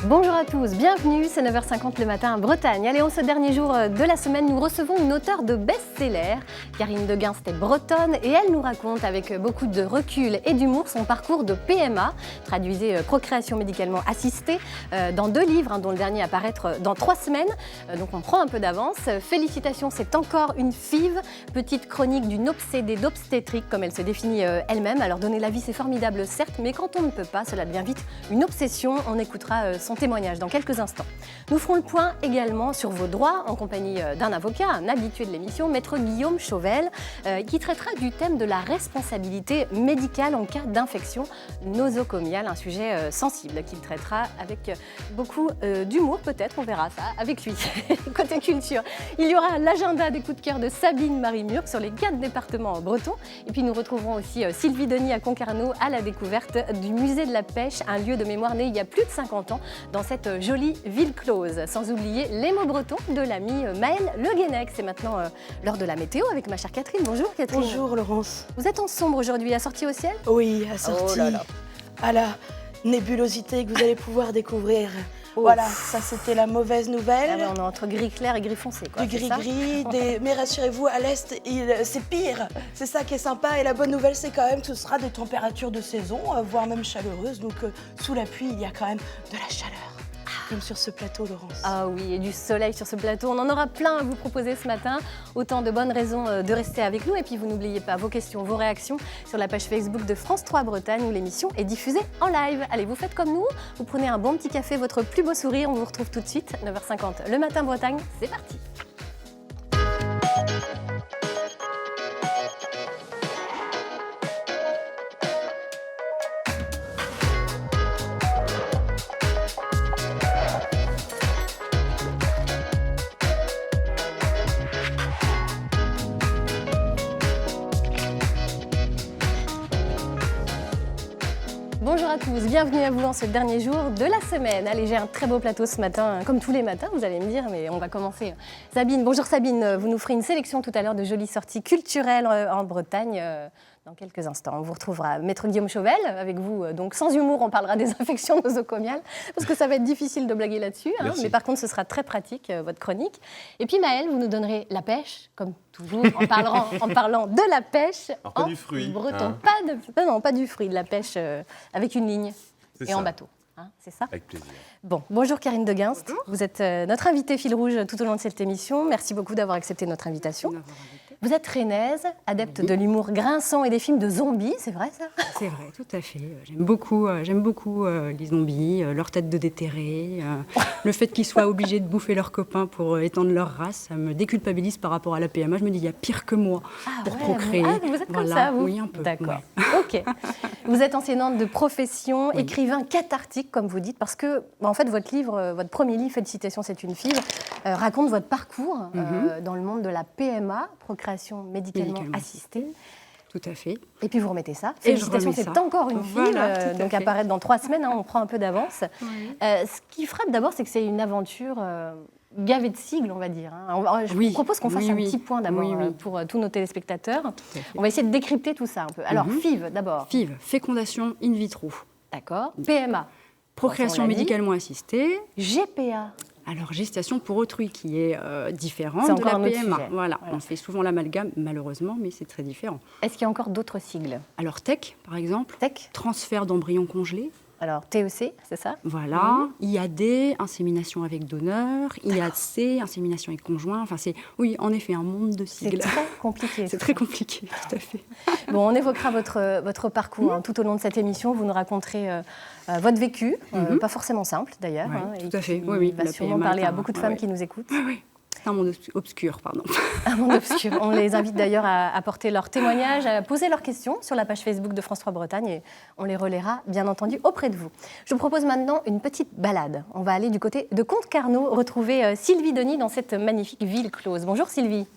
Bonjour à tous, bienvenue, c'est 9h50 le matin à Bretagne. Allez, en ce dernier jour de la semaine, nous recevons une auteure de best-seller. Karine Deguinst est bretonne et elle nous raconte avec beaucoup de recul et d'humour son parcours de PMA, traduisez procréation médicalement assistée, dans 2 livres, dont le dernier à paraître dans 3 semaines. Donc on prend un peu d'avance. Félicitations, c'est encore une FIV, petite chronique d'une obsédée d'obstétrique comme elle se définit elle-même. Alors donner la vie c'est formidable certes, mais quand on ne peut pas, cela devient vite une obsession. On écoutera son témoignage dans quelques instants. Nous ferons le point également sur vos droits en compagnie d'un avocat, un habitué de l'émission, maître Guillaume Chauvel, qui traitera du thème de la responsabilité médicale en cas d'infection nosocomiale, un sujet sensible qu'il traitera avec beaucoup d'humour peut-être, on verra ça avec lui. Côté culture, il y aura l'agenda des coups de cœur de Sabine Marie-Murc sur les 4 départements bretons. Et puis nous retrouverons aussi Sylvie Denis à Concarneau à la découverte du musée de la pêche, un lieu de mémoire né il y a plus de 50 ans dans cette jolie ville close. Sans oublier les mots bretons de l'ami Maëlle Le Guenec. C'est maintenant l'heure de la météo avec ma chère Catherine. Bonjour Catherine. Bonjour Laurence. Vous êtes en sombre aujourd'hui, assortie au ciel? Oui, assortie à la nébulosité que vous allez pouvoir découvrir. Oh. Voilà, ça c'était la mauvaise nouvelle. Ah ben, on est entre gris clair et gris foncé. Quoi, du gris-gris, mais rassurez-vous, à l'est, c'est pire. C'est ça qui est sympa. Et la bonne nouvelle, c'est quand même que ce sera des températures de saison, voire même chaleureuses. Donc sous la pluie, il y a quand même de la chaleur. Comme sur ce plateau, Laurence. Ah oui, et du soleil sur ce plateau. On en aura plein à vous proposer ce matin. Autant de bonnes raisons de rester avec nous. Et puis vous n'oubliez pas vos questions, vos réactions sur la page Facebook de France 3 Bretagne où l'émission est diffusée en live. Allez, vous faites comme nous, vous prenez un bon petit café, votre plus beau sourire. On vous retrouve tout de suite, 9h50 le matin Bretagne. C'est parti. Bonjour à tous, bienvenue à vous en ce dernier jour de la semaine. Allez, j'ai un très beau plateau ce matin, comme tous les matins, vous allez me dire, mais on va commencer. Sabine, bonjour Sabine, vous nous ferez une sélection tout à l'heure de jolies sorties culturelles en Bretagne dans quelques instants. On vous retrouvera maître Guillaume Chauvel avec vous, donc sans humour, on parlera des infections nosocomiales, parce que ça va être difficile de blaguer là-dessus, mais par contre ce sera très pratique, votre chronique. Et puis Maëlle, vous nous donnerez la pêche, comme toujours, en parlant de la pêche. Alors, pas du fruit. Breton, pas du fruit, de la pêche avec une ligne et en bateau. C'est ça? Avec plaisir. Bon, bonjour Karine Deguinst. Bonjour. Vous êtes notre invitée fil rouge tout au long de cette émission. Merci beaucoup d'avoir accepté notre invitation. Vous êtes rennaise, adepte de l'humour grinçant et des films de zombies, c'est vrai ça? C'est vrai, tout à fait. J'aime beaucoup les zombies, leur tête de déterré, le fait qu'ils soient obligés de bouffer leurs copains pour étendre leur race, ça me déculpabilise par rapport à la PMA. Je me dis, il y a pire que moi pour procréer. Vous êtes comme ça, vous? Oui, un peu. D'accord, ok. Vous êtes enseignante de profession, écrivain cathartique, comme vous dites, parce que, en fait, votre livre, votre premier livre, Félicitations, c'est une FIV, raconte votre parcours dans le monde de la PMA, procréation médicalement assistée. Tout à fait. Et puis vous remettez ça. Félicitations, c'est encore une FIV, donc apparaître dans 3 semaines, on prend un peu d'avance. Oui. Ce qui frappe d'abord, c'est que c'est une aventure gavée de sigles, on va dire. Je vous propose qu'on fasse un petit point d'abord pour tous nos téléspectateurs. On va essayer de décrypter tout ça un peu. Alors, FIV d'abord. FIV, fécondation in vitro. D'accord. PMA. Procréation médicalement assistée. GPA. Alors, gestation pour autrui, qui est différente de la PMA. Voilà, on fait souvent l'amalgame, malheureusement, mais c'est très différent. Est-ce qu'il y a encore d'autres sigles? Alors, TEC, par exemple. TEC. Transfert d'embryons congelés. Alors, TEC, c'est ça? Voilà. IAD, insémination avec donneur. IAC, insémination avec conjoint. Enfin, c'est, oui, en effet, un monde de sigles. C'est très compliqué. C'est très compliqué, tout à fait. Bon, on évoquera votre parcours tout au long de cette émission. Vous nous raconterez votre vécu, pas forcément simple d'ailleurs. Tout à fait, oui. Il va sûrement parler à beaucoup de femmes qui nous écoutent. Oui. Un monde obscur, pardon. Un monde obscur. On les invite d'ailleurs à apporter leurs témoignages, à poser leurs questions sur la page Facebook de France 3 Bretagne et on les relaiera bien entendu auprès de vous. Je vous propose maintenant une petite balade. On va aller du côté de Concarneau, retrouver Sylvie Denis dans cette magnifique ville close. Bonjour Sylvie.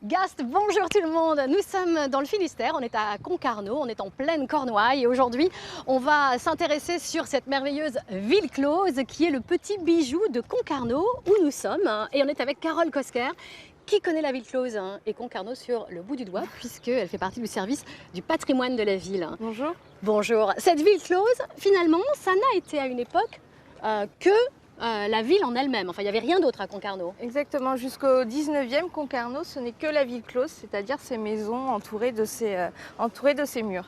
Gast, bonjour tout le monde. Nous sommes dans le Finistère, on est à Concarneau, on est en pleine Cornouaille et aujourd'hui on va s'intéresser sur cette merveilleuse ville close qui est le petit bijou de Concarneau où nous sommes et on est avec Carole Kosker Qui connaît la ville close et Concarneau sur le bout du doigt, puisqu'elle fait partie du service du patrimoine de la ville. Bonjour. Bonjour. Cette ville close, finalement, ça n'a été à une époque que la ville en elle-même. Enfin, il n'y avait rien d'autre à Concarneau. Exactement, jusqu'au 19e, Concarneau, ce n'est que la ville close, c'est-à-dire ces maisons entourées de ces murs.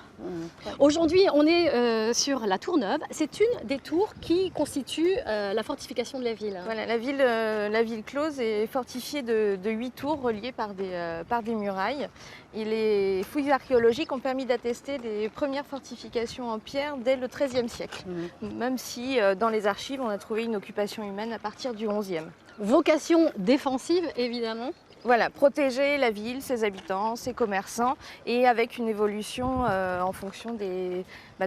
Aujourd'hui, on est sur la Tour Neuve. C'est une des tours qui constitue la fortification de la ville. Voilà, la ville close est fortifiée de 8 tours reliées par des murailles. Et les fouilles archéologiques ont permis d'attester les premières fortifications en pierre dès le XIIIe siècle, même si dans les archives, on a trouvé une occupation humaine à partir du XIe. Vocation défensive, évidemment. Voilà, protéger la ville, ses habitants, ses commerçants, et avec une évolution en fonction de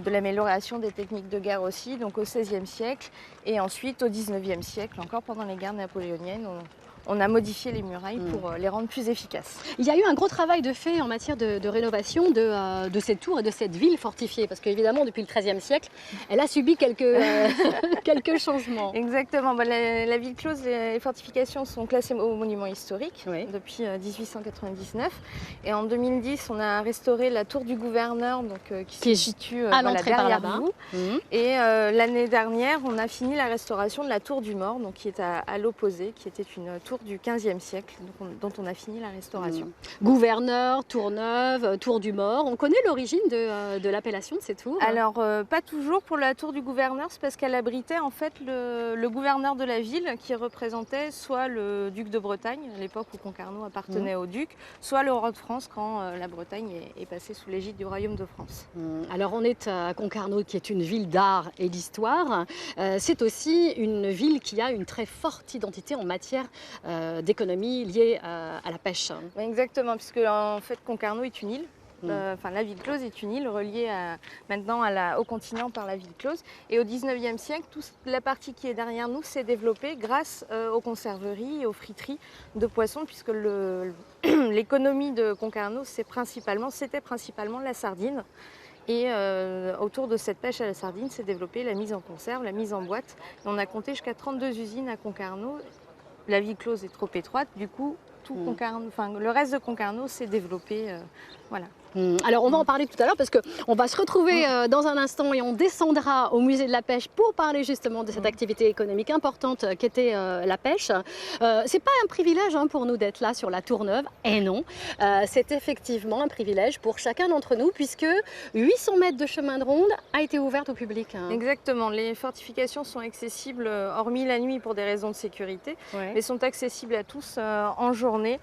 l'amélioration des techniques de guerre aussi, donc au XVIe siècle, et ensuite au XIXe siècle, encore pendant les guerres napoléoniennes, on a modifié les murailles pour les rendre plus efficaces. Il y a eu un gros travail de fait en matière de rénovation de cette tour et de cette ville fortifiée, parce qu'évidemment, depuis le XIIIe siècle, elle a subi quelques changements. Exactement. La ville close, les fortifications sont classées au monument historique depuis 1899. Et en 2010, on a restauré la tour du gouverneur, qui se situe à l'entrée derrière par là-bas. vous. Et l'année dernière, on a fini la restauration de la tour du Mort, qui est à l'opposé, qui était une tour du XVe siècle, dont on a fini la restauration. Gouverneur, Tour Neuve, Tour du Mort. On connaît l'origine de l'appellation de ces tours? Alors, pas toujours pour la tour du gouverneur, c'est parce qu'elle abritait en fait le gouverneur de la ville qui représentait soit le duc de Bretagne, à l'époque où Concarneau appartenait au duc, soit le roi de France quand la Bretagne est passée sous l'égide du royaume de France. Alors, on est à Concarneau, qui est une ville d'art et d'histoire. C'est aussi une ville qui a une très forte identité en matière d'économie liée à la pêche. Exactement, puisque en fait Concarneau est une île. La ville close est une île reliée maintenant au continent par la ville close. Et au 19e siècle, toute la partie qui est derrière nous s'est développée grâce aux conserveries et aux friteries de poissons, puisque l'économie de Concarneau, c'était principalement la sardine. Et autour de cette pêche à la sardine s'est développée la mise en conserve, la mise en boîte. Et on a compté jusqu'à 32 usines à Concarneau. La ville close est trop étroite, du coup, le reste de Concarneau s'est développé. Voilà. Alors on va en parler tout à l'heure parce qu'on va se retrouver dans un instant et on descendra au musée de la pêche pour parler justement de cette activité économique importante qu'était la pêche. C'est pas un privilège pour nous d'être là sur la Tour Neuve, et non, c'est effectivement un privilège pour chacun d'entre nous puisque 800 mètres de chemin de ronde a été ouverte au public. Exactement, les fortifications sont accessibles hormis la nuit pour des raisons de sécurité, mais sont accessibles à tous en journée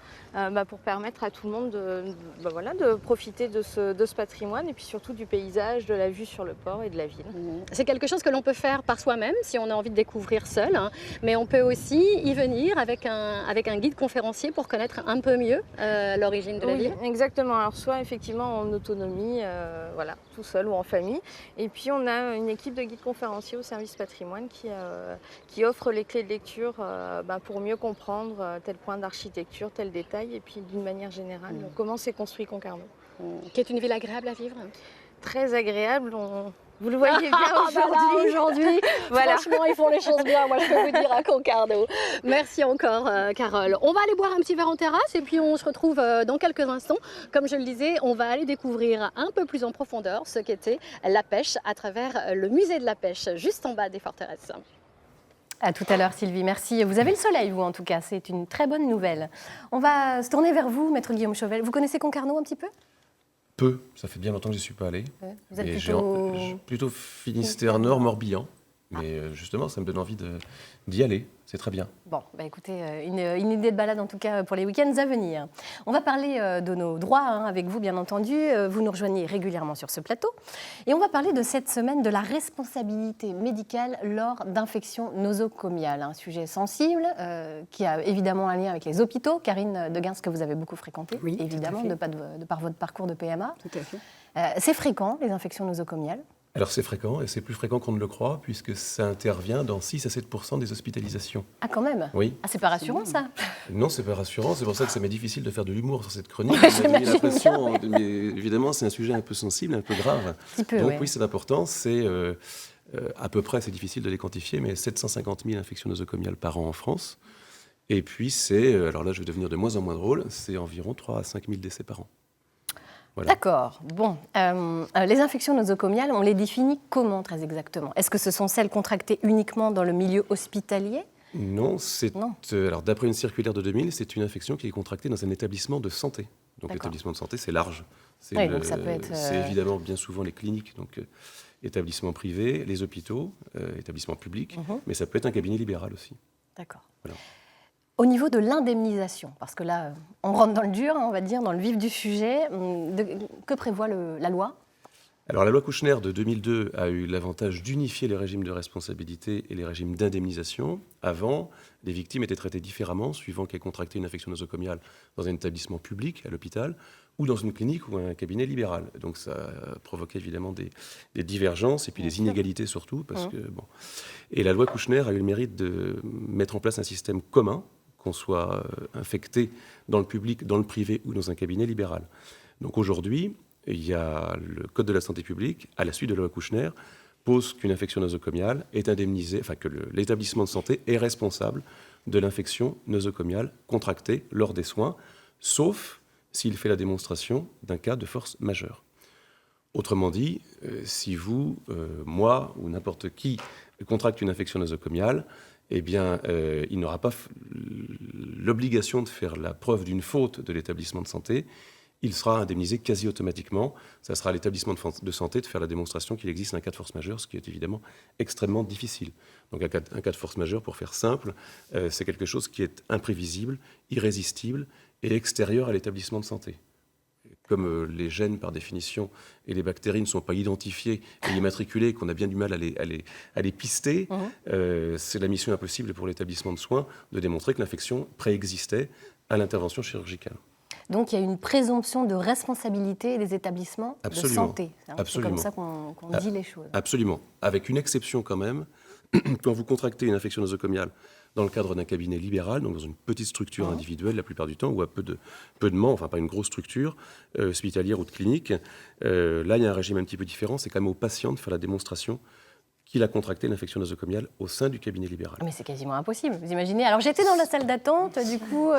pour permettre à tout le monde de profiter de ce patrimoine et puis surtout du paysage, de la vue sur le port et de la ville. C'est quelque chose que l'on peut faire par soi-même si on a envie de découvrir seul, mais on peut aussi y venir avec un guide conférencier pour connaître un peu mieux l'origine de la ville. Exactement, alors soit effectivement en autonomie, tout seul ou en famille, et puis on a une équipe de guides conférenciers au service patrimoine qui offre les clés de lecture pour mieux comprendre tel point d'architecture, tel détail, et puis d'une manière générale, comment s'est construit Concarneau. Qui est une ville agréable à vivre. Très agréable, vous le voyez bien aujourd'hui. Franchement, ils font les choses bien, moi je peux vous dire à Concarneau. Merci encore Carole. On va aller boire un petit verre en terrasse et puis on se retrouve dans quelques instants. Comme je le disais, on va aller découvrir un peu plus en profondeur ce qu'était la pêche à travers le musée de la pêche, juste en bas des forteresses. À tout à l'heure Sylvie, merci. Vous avez le soleil, vous en tout cas, c'est une très bonne nouvelle. On va se tourner vers vous, maître Guillaume Chauvel. Vous connaissez Concarneau un petit peu ? Peu, ça fait bien longtemps que je n'y suis pas allé. Vous êtes plutôt Finistère Nord, Morbihan. Mais justement, ça me donne envie d'y aller. C'est très bien. Bon, écoutez, une idée de balade en tout cas pour les week-ends à venir. On va parler de nos droits avec vous, bien entendu. Vous nous rejoignez régulièrement sur ce plateau. Et on va parler de cette semaine de la responsabilité médicale lors d'infections nosocomiales. Un sujet sensible qui a évidemment un lien avec les hôpitaux. Karine Deguins, que vous avez beaucoup fréquenté, oui, évidemment, de par votre parcours de PMA. Tout à fait. C'est fréquent, les infections nosocomiales ? Alors c'est fréquent, et c'est plus fréquent qu'on ne le croit, puisque ça intervient dans 6 à 7% des hospitalisations. Ah quand même ? Oui. Ah, c'est pas rassurant ça ? Non, c'est pas rassurant, c'est pour ça que ça m'est difficile de faire de l'humour sur cette chronique. On a mis la pression, mais évidemment c'est un sujet un peu sensible, un peu grave. Donc oui, c'est important, c'est à peu près, c'est difficile de les quantifier, mais 750 000 infections nosocomiales par an en France. Et puis c'est, alors là je vais devenir de moins en moins drôle, c'est environ 3 à 5 000 décès par an. Voilà. D'accord. Bon, les infections nosocomiales, on les définit comment très exactement? Est-ce que ce sont celles contractées uniquement dans le milieu hospitalier? Non, Non. Alors d'après une circulaire de 2000, c'est une infection qui est contractée dans un établissement de santé. Donc D'accord. l'établissement de santé, c'est large. Oui, donc ça peut être, C'est évidemment bien souvent les cliniques, donc établissements privés, les hôpitaux, établissements publics, mais ça peut être un cabinet libéral aussi. D'accord. Voilà. Au niveau de l'indemnisation, parce que là, on rentre dans le dur, on va dire, dans le vif du sujet, que prévoit la loi? Alors la loi Kouchner de 2002 a eu l'avantage d'unifier les régimes de responsabilité et les régimes d'indemnisation. Avant, les victimes étaient traitées différemment suivant qu'elles contractaient une infection nosocomiale dans un établissement public, à l'hôpital, ou dans une clinique ou un cabinet libéral. Donc ça provoquait évidemment des divergences et puis des inégalités surtout. Et la loi Kouchner a eu le mérite de mettre en place un système commun, qu'on soit infecté dans le public, dans le privé ou dans un cabinet libéral. Donc aujourd'hui, il y a le Code de la santé publique, à la suite de la loi Kouchner, pose qu'une infection nosocomiale est indemnisée, enfin que l'établissement de santé est responsable de l'infection nosocomiale contractée lors des soins, sauf s'il fait la démonstration d'un cas de force majeure. Autrement dit, si vous, moi ou n'importe qui contracte une infection nosocomiale, eh bien, il n'aura pas l'obligation de faire la preuve d'une faute de l'établissement de santé. Il sera indemnisé quasi automatiquement. Ça sera à l'établissement de santé de faire la démonstration qu'il existe un cas de force majeure, ce qui est évidemment extrêmement difficile. Donc un cas de force majeure, pour faire simple, c'est quelque chose qui est imprévisible, irrésistible et extérieur à l'établissement de santé. Comme les gènes, par définition, et les bactéries ne sont pas identifiés et immatriculés, qu'on a bien du mal à les pister, c'est la mission impossible pour l'établissement de soins de démontrer que l'infection préexistait à l'intervention chirurgicale. Donc il y a une présomption de responsabilité des établissements de santé. C'est comme ça qu'on dit les choses. Absolument. Avec une exception quand même, quand vous contractez une infection nosocomiale dans le cadre d'un cabinet libéral, donc dans une petite structure individuelle la plupart du temps, ou à peu de membres, enfin pas une grosse structure hospitalière ou de clinique, là il y a un régime un petit peu différent, c'est quand même au patient de faire la démonstration qu'il a contracté l'infection nosocomiale au sein du cabinet libéral. Mais c'est quasiment impossible, vous imaginez. Alors j'étais dans la salle d'attente, du coup...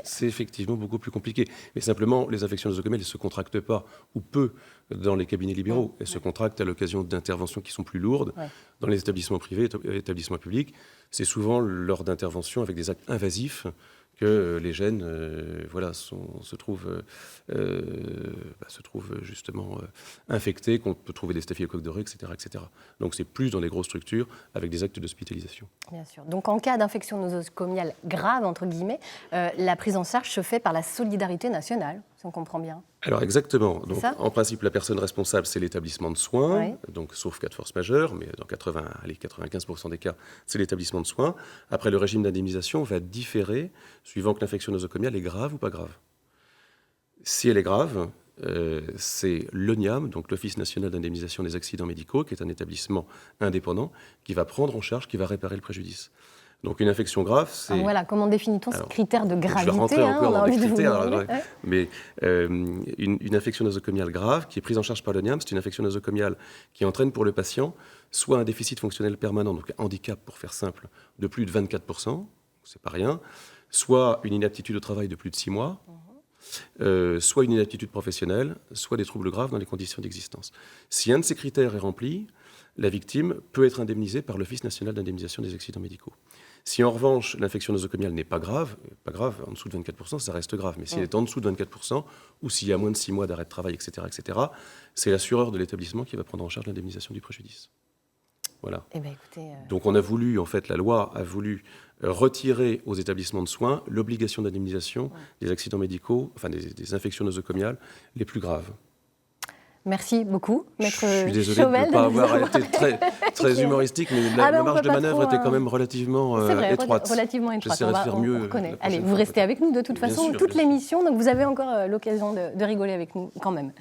C'est effectivement beaucoup plus compliqué. Mais simplement, les infections nosocomiales ne se contractent pas, ou peu, dans les cabinets libéraux. Elles se contractent à l'occasion d'interventions qui sont plus lourdes. Dans les établissements privés, établissements publics, c'est souvent lors d'interventions avec des actes invasifs que les gènes se trouvent justement infectés, qu'on peut trouver des staphylocoques dorés, etc., etc. Donc c'est plus dans les grosses structures avec des actes d'hospitalisation. Bien sûr. Donc en cas d'infection nosocomiale grave, entre guillemets, la prise en charge se fait par la solidarité nationale, si on comprend bien. Alors exactement. Donc, en principe, la personne responsable, c'est l'établissement de soins, donc sauf cas de force majeure, mais dans 95% des cas, c'est l'établissement de soins. Après, le régime d'indemnisation va différer suivant que l'infection nosocomiale est grave ou pas grave. Si elle est grave, c'est l'ONIAM, donc l'Office national d'indemnisation des accidents médicaux, qui est un établissement indépendant, qui va prendre en charge, qui va réparer le préjudice. Donc une infection grave, c'est... Alors voilà, comment définit-on ce critère de gravité? Je vais rentrer encore dans les critères, ouais. Mais une infection nosocomiale grave qui est prise en charge par l'ONIAM, c'est une infection nosocomiale qui entraîne pour le patient soit un déficit fonctionnel permanent, donc un handicap pour faire simple, de plus de 24%, c'est pas rien, soit une inaptitude au travail de plus de 6 mois, soit une inaptitude professionnelle, soit des troubles graves dans les conditions d'existence. Si un de ces critères est rempli, la victime peut être indemnisée par l'Office national d'indemnisation des accidents médicaux. Si en revanche l'infection nosocomiale n'est pas grave, en dessous de 24%, ça reste grave. Mais si elle est en dessous de 24%, ou s'il y a moins de 6 mois d'arrêt de travail, etc., c'est l'assureur de l'établissement qui va prendre en charge l'indemnisation du préjudice. Voilà. Eh bien, écoutez, Donc on a voulu, en fait, la loi a voulu retirer aux établissements de soins l'obligation d'indemnisation des accidents médicaux, enfin des infections nosocomiales les plus graves. Merci beaucoup, Maître Chauvel. Je suis désolé de ne pas avoir été très humoristique, mais la marge de manœuvre était quand même relativement étroite. Relativement étroite. J'essaierai de faire mieux. On reconnaît. Allez, vous restez avec nous de toute façon toute l'émission, donc vous avez encore l'occasion de rigoler avec nous quand même.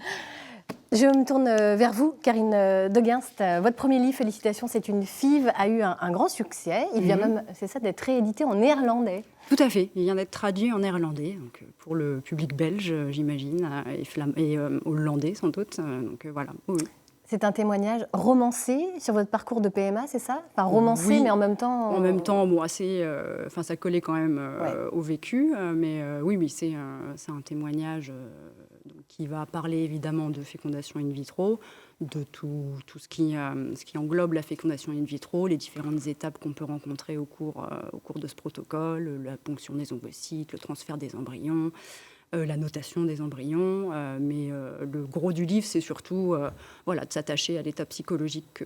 Je me tourne vers vous, Karine Deguinst. Votre premier livre, félicitations, c'est une FIV, a eu un grand succès. Il vient même, c'est ça, d'être réédité en néerlandais. Tout à fait. Il vient d'être traduit en néerlandais, donc pour le public belge, j'imagine, et hollandais sans doute. Donc voilà. Oui. C'est un témoignage romancé sur votre parcours de PMA, c'est ça? Enfin, romancé, Oui. mais en même temps... En même temps, bon, assez, ça collait quand même au vécu, mais oui, c'est un témoignage donc, qui va parler évidemment de fécondation in vitro, de tout ce qui englobe la fécondation in vitro, les différentes étapes qu'on peut rencontrer au cours de ce protocole, la ponction des ovocytes, le transfert des embryons, la notation des embryons, mais le gros du livre, c'est surtout de s'attacher à l'état psychologique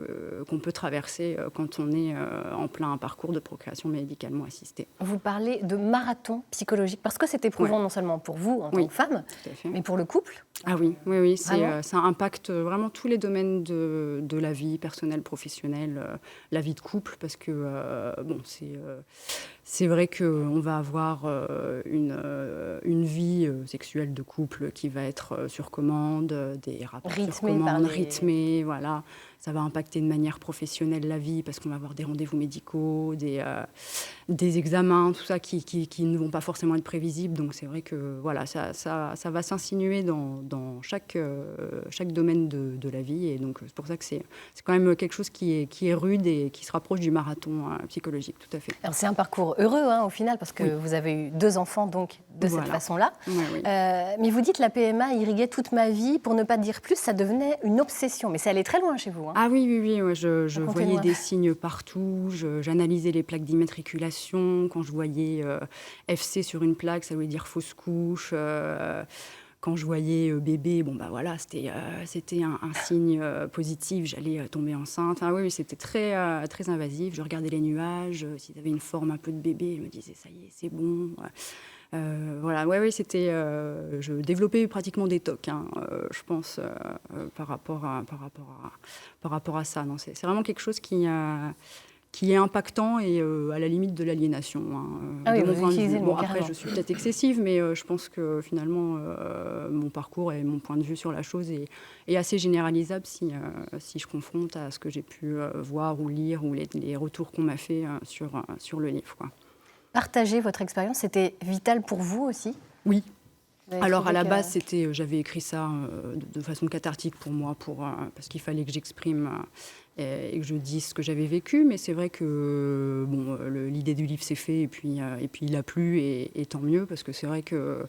qu'on peut traverser quand on est en plein parcours de procréation médicalement assistée. Vous parlez de marathon psychologique, parce que c'est éprouvant non seulement pour vous en tant que femme, tout à fait. mais pour le couple. Ah oui, ça impacte vraiment tous les domaines de la vie personnelle, professionnelle, la vie de couple, parce que c'est vrai qu'on va avoir une vie sexuelle de couple qui va être sur commande, des rapports sur commande, rythmés, voilà. Ça va impacter de manière professionnelle la vie parce qu'on va avoir des rendez-vous médicaux, des examens, tout ça qui ne vont pas forcément être prévisibles. Donc c'est vrai que voilà, ça va s'insinuer dans chaque domaine de la vie. Et donc c'est pour ça que c'est quand même quelque chose qui est rude et qui se rapproche du marathon psychologique, tout à fait. Alors c'est un parcours heureux au final, parce que vous avez eu 2 enfants donc de cette façon-là. Oui. Mais vous dites la PMA irriguait toute ma vie, pour ne pas dire plus, ça devenait une obsession. Mais ça allait très loin chez vous. Ah oui, je voyais des signes partout, j'analysais les plaques d'immatriculation, quand je voyais FC sur une plaque, ça voulait dire fausse couche, quand je voyais bébé, c'était un signe positif, j'allais tomber enceinte. Ah oui, c'était très invasif, je regardais les nuages, s'ils avaient une forme un peu de bébé, je me disais ça y est, c'est bon. C'était. Je développais pratiquement des tocs, je pense, par rapport à ça. Non, c'est vraiment quelque chose qui est impactant et à la limite de l'aliénation. Oui, vous utilisez le mot après, carrément. je suis peut-être excessive, mais je pense que finalement, mon parcours et mon point de vue sur la chose est assez généralisable si je confronte à ce que j'ai pu voir ou lire ou les retours qu'on m'a fait sur le livre, quoi. Partager votre expérience, c'était vital pour vous aussi? Oui. Alors à la que... base, j'avais écrit ça de façon cathartique pour moi, parce qu'il fallait que j'exprime et que je dise ce que j'avais vécu. Mais c'est vrai que l'idée du livre s'est faite et puis il a plu et tant mieux, parce que c'est vrai que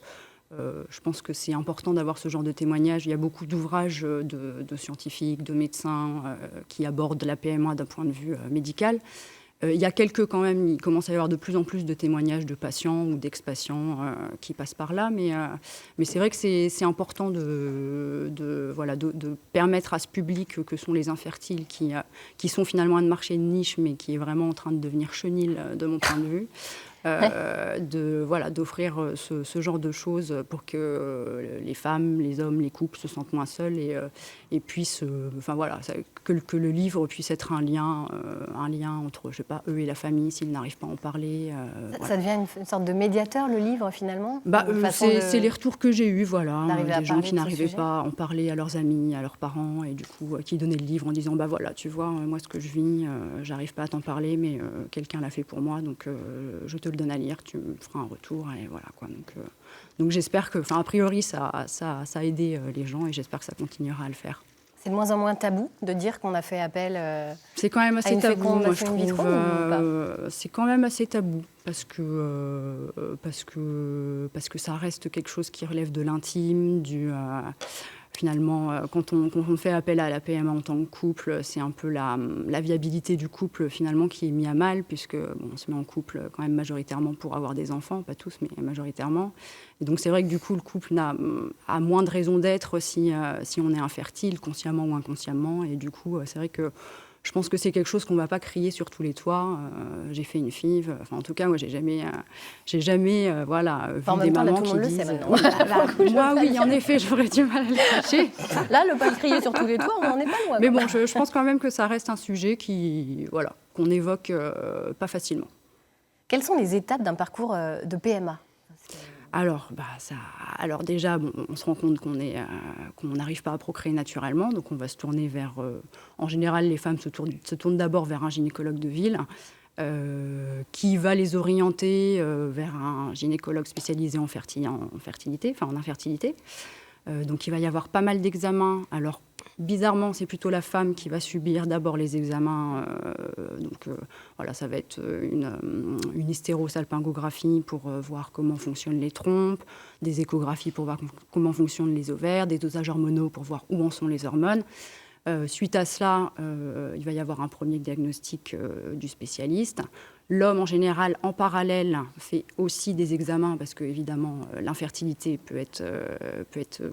je pense que c'est important d'avoir ce genre de témoignages. Il y a beaucoup d'ouvrages de scientifiques, de médecins qui abordent la PMA d'un point de vue médical. Il y a il commence à y avoir de plus en plus de témoignages de patients ou d'ex-patients qui passent par là, mais c'est vrai que c'est important de permettre à ce public que sont les infertiles, qui sont finalement un marché de niche, mais qui est vraiment en train de devenir chenil de mon point de vue, d'offrir ce genre de choses pour que les femmes, les hommes, les couples se sentent moins seuls et puissent, que le livre puisse être un lien entre, je sais pas, eux et la famille s'ils n'arrivent pas à en parler. Ça devient une sorte de médiateur, le livre, finalement? C'est les retours que j'ai eus, des gens qui de ce n'arrivaient sujet. pas à en parler à leurs amis, à leurs parents, et du coup qui donnaient le livre en disant tu vois, moi ce que je vis, j'arrive pas à t'en parler, mais quelqu'un l'a fait pour moi, donc je te le donne à lire, tu me feras un retour, et voilà quoi. Donc j'espère que, a priori, ça a aidé les gens, et j'espère que ça continuera à le faire. C'est de moins en moins tabou de dire qu'on a fait appel c'est quand même assez une tabou, moi je fécondation in trouve. vitro, ou pas C'est quand même assez tabou parce que ça reste quelque chose qui relève de l'intime, finalement, quand on fait appel à la PMA en tant que couple, c'est un peu la viabilité du couple finalement qui est mise à mal, puisque on se met en couple quand même majoritairement pour avoir des enfants, pas tous, mais majoritairement. Et donc c'est vrai que du coup le couple a moins de raisons d'être si on est infertile, consciemment ou inconsciemment. Et du coup, c'est vrai que je pense que c'est quelque chose qu'on ne va pas crier sur tous les toits. J'ai fait une FIV. En tout cas, moi, j'ai jamais vu des mamans qui disent... Moi, oui, en effet, j'aurais du mal à le cacher. Là, le pas crier sur tous les toits, on n'en est pas loin. Mais bon, je pense quand même que ça reste un sujet qu'on évoque pas facilement. Quelles sont les étapes d'un parcours de PMA ? Alors déjà, on se rend compte qu'on n'arrive pas à procréer naturellement, donc on va se tourner vers... en général, les femmes se tournent d'abord vers un gynécologue de ville qui va les orienter vers un gynécologue spécialisé en infertilité. Donc il va y avoir pas mal d'examens. Alors Bizarrement, c'est plutôt la femme qui va subir d'abord les examens. Voilà, ça va être une hystérosalpingographie pour voir comment fonctionnent les trompes, des échographies pour voir comment fonctionnent les ovaires, des dosages hormonaux pour voir où en sont les hormones. Suite à cela, il va y avoir un premier diagnostic du spécialiste. L'homme, en général, en parallèle, fait aussi des examens parce que, évidemment, l'infertilité peut être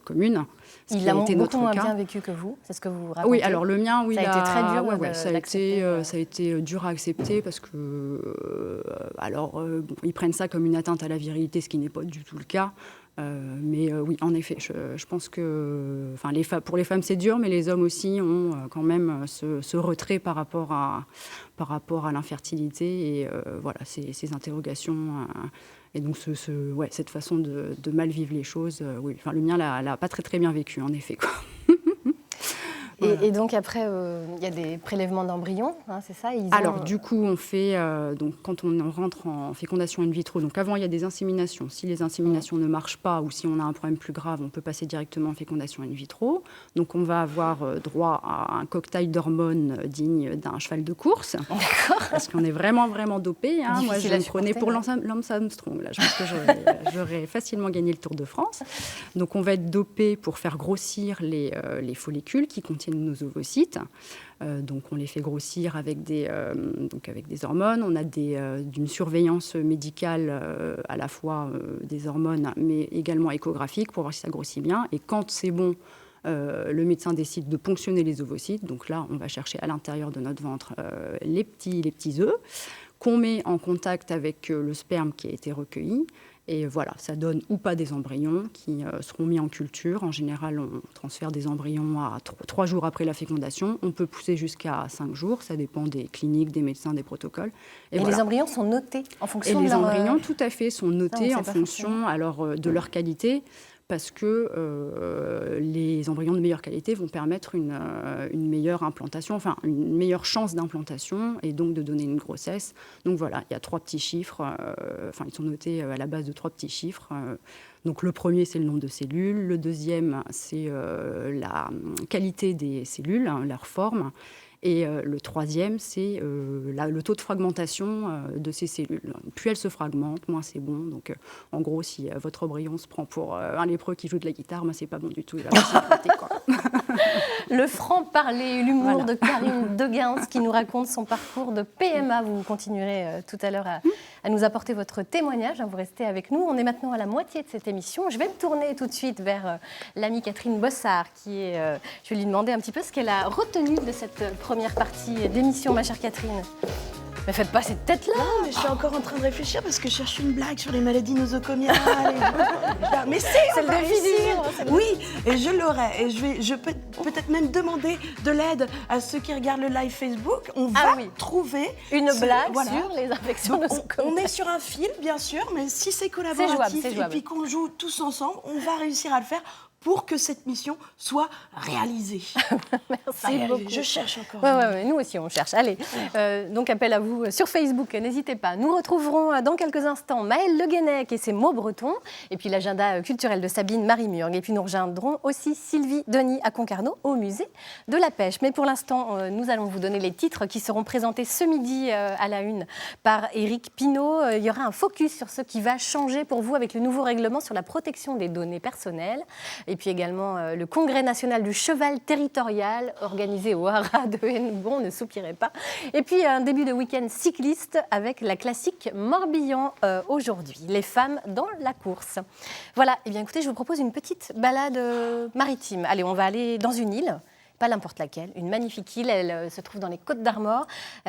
commune. Il l'a beaucoup moins bien vécu que vous, c'est ce que vous racontez. Oui, alors le mien, oui, ça a été très dur. Ça a été dur à accepter parce que, ils prennent ça comme une atteinte à la virilité, ce qui n'est pas du tout le cas. Mais oui, en effet, je pense que pour les femmes, c'est dur, mais les hommes aussi ont quand même ce retrait par rapport à l'infertilité et voilà, ces interrogations. Et donc, cette façon de mal vivre les choses, oui, le mien l'a pas très, très bien vécu, en effet, quoi. Voilà. Et donc après, il y a des prélèvements d'embryons, hein, c'est ça? Alors du coup, on fait, quand on rentre en fécondation in vitro, donc avant il y a des inséminations. Si les inséminations ne marchent pas ou si on a un problème plus grave, on peut passer directement en fécondation in vitro. Donc on va avoir droit à un cocktail d'hormones digne d'un cheval de course. D'accord. Parce qu'on est vraiment, vraiment dopé. Hein. Moi, je me prenais pour Lance Armstrong. Là. Je pense que j'aurais facilement gagné le Tour de France. Donc on va être dopé pour faire grossir les follicules qui contiennent nos ovocytes. Donc on les fait grossir avec des hormones. On a d'une surveillance médicale à la fois des hormones, mais également échographique pour voir si ça grossit bien. Et quand c'est bon, le médecin décide de ponctionner les ovocytes. Donc là, on va chercher à l'intérieur de notre ventre les petits œufs qu'on met en contact avec le sperme qui a été recueilli. Et voilà, ça donne ou pas des embryons qui seront mis en culture. En général, on transfère des embryons à 3 jours après la fécondation. On peut pousser jusqu'à 5 jours. Ça dépend des cliniques, des médecins, des protocoles. Et voilà. Les embryons sont notés en fonction de leur... Et les embryons, tout à fait, sont notés en fonction de leur qualité. Parce que les embryons de meilleure qualité vont permettre une meilleure implantation, enfin une meilleure chance d'implantation et donc de donner une grossesse. Donc voilà, il y a 3 petits chiffres, ils sont notés à la base de 3 petits chiffres. Donc le premier, c'est le nombre de cellules, le deuxième, c'est la qualité des cellules, leur forme. Et le troisième, c'est le taux de fragmentation de ces cellules. Plus elles se fragmentent, moins c'est bon. Donc, en gros, si votre embryon se prend pour un lépreux qui joue de la guitare, c'est pas bon du tout. Il va pas s'éclater, quoi. Le franc-parler, l'humour de Karine Deguens qui nous raconte son parcours de PMA. Vous continuerez tout à l'heure à nous apporter votre témoignage. Vous restez avec nous. On est maintenant à la moitié de cette émission. Je vais me tourner tout de suite vers l'amie Catherine Bossard. Je vais lui demander un petit peu ce qu'elle a retenu de cette première partie d'émission, ma chère Catherine. Mais faites pas cette tête-là. Non, mais je suis encore en train de réfléchir parce que je cherche une blague sur les maladies nosocomiales. Mais c'est le défi. Oui, et je l'aurai. Et je peux peut-être même demander de l'aide à ceux qui regardent le live Facebook. On va trouver une blague sur les infections nosocomiales. On est sur un fil, bien sûr, mais si c'est collaboratif c'est jouable. Et puis qu'on joue tous ensemble, on va réussir à le faire pour que cette mission soit réalisée. Merci beaucoup. Je cherche encore. Ouais, nous aussi, on cherche. Allez, donc appel à vous sur Facebook, n'hésitez pas. Nous retrouverons dans quelques instants Maëlle Le Guenec et ses mots bretons, et puis l'agenda culturel de Sabine Marie-Murgue. Et puis nous rejoindrons aussi Sylvie Denis à Concarneau au musée de la Pêche. Mais pour l'instant, nous allons vous donner les titres qui seront présentés ce midi à la une par Éric Pinault. Il y aura un focus sur ce qui va changer pour vous avec le nouveau règlement sur la protection des données personnelles. Et puis également le Congrès national du cheval territorial organisé au Haras de Hennebont, ne soupirez pas. Et puis un début de week-end cycliste avec la classique Morbihan aujourd'hui. Les femmes dans la course. Voilà, et bien écoutez, je vous propose une petite balade maritime. Allez, on va aller dans une île. Pas n'importe laquelle, une magnifique île, elle se trouve dans les Côtes d'Armor.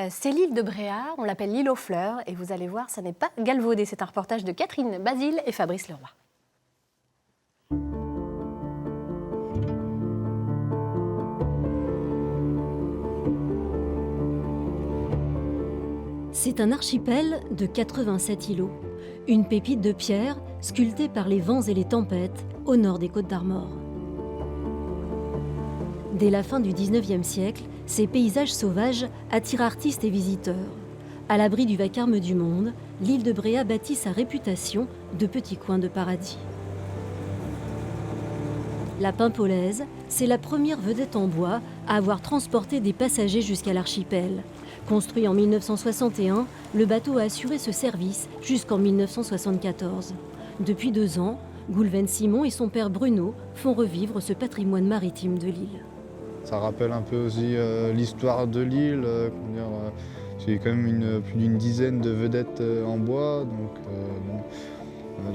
C'est l'île de Bréa, on l'appelle l'île aux fleurs, et vous allez voir, ça n'est pas galvaudé. C'est un reportage de Catherine Basile et Fabrice Leroy. C'est un archipel de 87 îlots, une pépite de pierre sculptée par les vents et les tempêtes au nord des Côtes d'Armor. Dès la fin du 19e siècle, ces paysages sauvages attirent artistes et visiteurs. À l'abri du vacarme du monde, l'île de Bréa bâtit sa réputation de petit coin de paradis. La Paimpolaise, c'est la première vedette en bois à avoir transporté des passagers jusqu'à l'archipel. Construit en 1961, le bateau a assuré ce service jusqu'en 1974. Depuis 2 ans, Goulven Simon et son père Bruno font revivre ce patrimoine maritime de l'île. Ça rappelle un peu aussi l'histoire de l'île. C'est quand même plus d'une dizaine de vedettes en bois.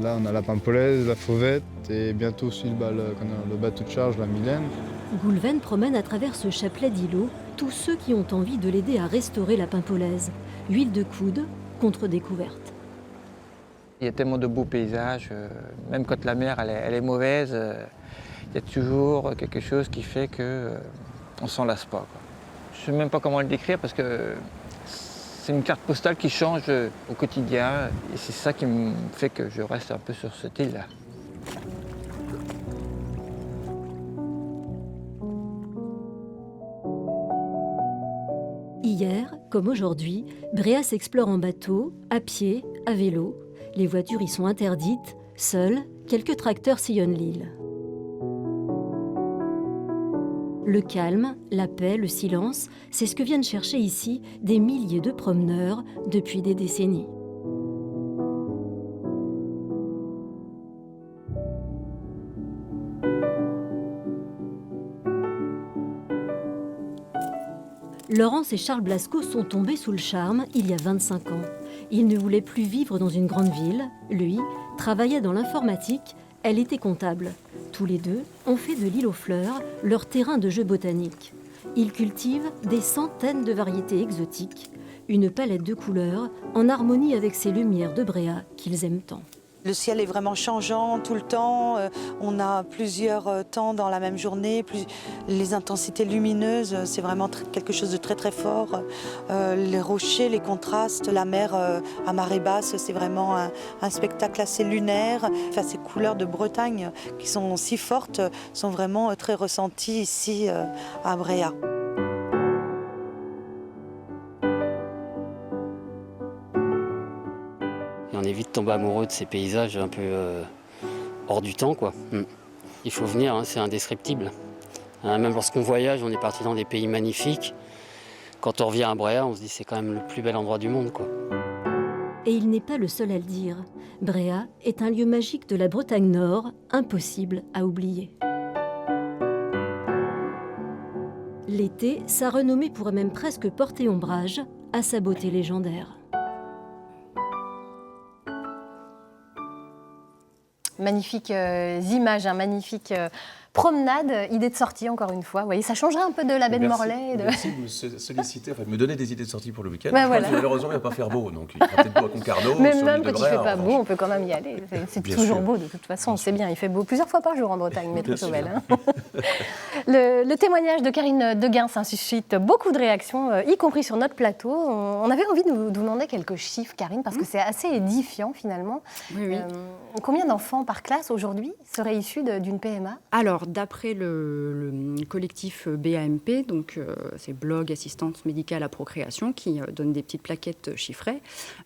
Là, on a la Paimpolaise, la Fauvette et bientôt aussi le bateau de charge, la Mylène. Goulven promène à travers ce chapelet d'îlots tous ceux qui ont envie de l'aider à restaurer la Paimpolaise. Huile de coude contre découverte. Il y a tellement de beaux paysages, même quand la mer elle est mauvaise, il y a toujours quelque chose qui fait qu'on ne s'en lasse pas, quoi. Je ne sais même pas comment le décrire parce que c'est une carte postale qui change au quotidien et c'est ça qui me fait que je reste un peu sur cette île-là. Hier, comme aujourd'hui, Bréa s'explore en bateau, à pied, à vélo. Les voitures y sont interdites. Seuls, quelques tracteurs sillonnent l'île. Le calme, la paix, le silence, c'est ce que viennent chercher ici des milliers de promeneurs depuis des décennies. Laurence et Charles Blasco sont tombés sous le charme il y a 25 ans. Ils ne voulaient plus vivre dans une grande ville. Lui travaillait dans l'informatique, elle était comptable. Tous les deux ont fait de l'île aux fleurs leur terrain de jeu botanique. Ils cultivent des centaines de variétés exotiques, une palette de couleurs en harmonie avec ces lumières de Bréa qu'ils aiment tant. Le ciel est vraiment changeant tout le temps, on a plusieurs temps dans la même journée, les intensités lumineuses, c'est vraiment quelque chose de très très fort. Les rochers, les contrastes, la mer à marée basse, c'est vraiment un spectacle assez lunaire. Enfin, ces couleurs de Bretagne qui sont si fortes sont vraiment très ressenties ici à Bréa. On est vite tombé amoureux de ces paysages un peu hors du temps, quoi. Il faut venir, hein, c'est indescriptible. Même lorsqu'on voyage, on est parti dans des pays magnifiques. Quand on revient à Bréa, on se dit que c'est quand même le plus bel endroit du monde, quoi. Et il n'est pas le seul à le dire. Bréa est un lieu magique de la Bretagne Nord, impossible à oublier. L'été, sa renommée pourrait même presque porter ombrage à sa beauté légendaire. Magnifiques images, magnifique promenade, idée de sortie encore une fois. Vous voyez, ça changerait un peu de la baie de Morlaix. Merci de me solliciter, enfin de me donner des idées de sortie pour le week-end. Ben voilà. Malheureusement, il ne va pas faire beau, donc il fera peut-être beau à Concarneau. Même sur quand l'île de il ne fait Bréa, pas en beau, revanche. on peut quand même y aller. C'est Bien toujours sûr. beau de toute façon, c'est bien. Il fait beau plusieurs fois par jour en Bretagne, métro Bien Sauvel. sûr. Le témoignage de Karine Deguin suscite beaucoup de réactions, y compris sur notre plateau. On avait envie de vous demander quelques chiffres, Karine, parce que c'est assez édifiant finalement. Oui. Combien d'enfants par classe aujourd'hui seraient issus d'une PMA ? Alors, d'après le collectif BAMP, donc c'est Blog Assistance Médicale à Procréation, qui donne des petites plaquettes chiffrées,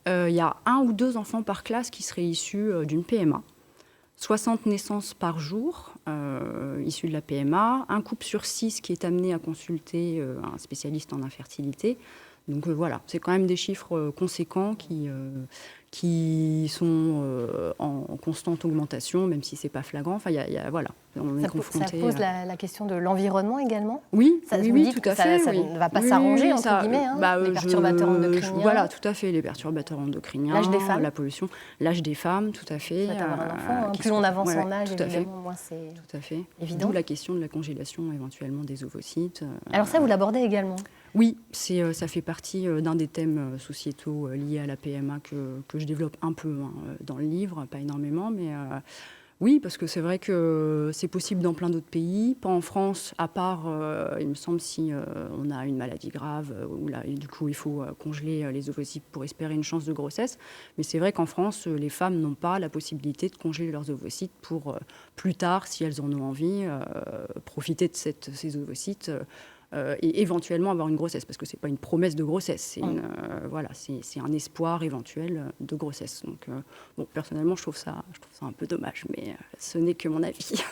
il y a 1 ou 2 enfants par classe qui seraient issus d'une PMA. 60 naissances par jour issues de la PMA, un couple sur 6 qui est amené à consulter un spécialiste en infertilité. Donc voilà, c'est quand même des chiffres conséquents qui sont en constante augmentation, même si ce n'est pas flagrant. Enfin, voilà, on est confronté. Ça pose la question de l'environnement également ? Oui, ça, oui, tout à fait. Ça ne va pas s'arranger, entre guillemets, les perturbateurs endocriniens. Voilà, tout à fait, les perturbateurs endocriniens, l'âge des femmes, la pollution, l'âge des femmes, tout à fait. Avoir un enfant, plus on avance en âge, évidemment, moins c'est tout à fait. évident. D'où la question de la congélation éventuellement des ovocytes. Alors ça, vous l'abordez également ? Oui, ça fait partie d'un des thèmes sociétaux liés à la PMA que je développe un peu dans le livre, pas énormément, mais oui, parce que c'est vrai que c'est possible dans plein d'autres pays, pas en France, à part, il me semble, si on a une maladie grave, où là, du coup, il faut congeler les ovocytes pour espérer une chance de grossesse. Mais c'est vrai qu'en France, les femmes n'ont pas la possibilité de congeler leurs ovocytes pour plus tard, si elles en ont envie, profiter de ces ovocytes et éventuellement avoir une grossesse, parce que c'est pas une promesse de grossesse, c'est voilà, c'est un espoir éventuel de grossesse. Donc bon, personnellement, je trouve ça un peu dommage, mais ce n'est que mon avis.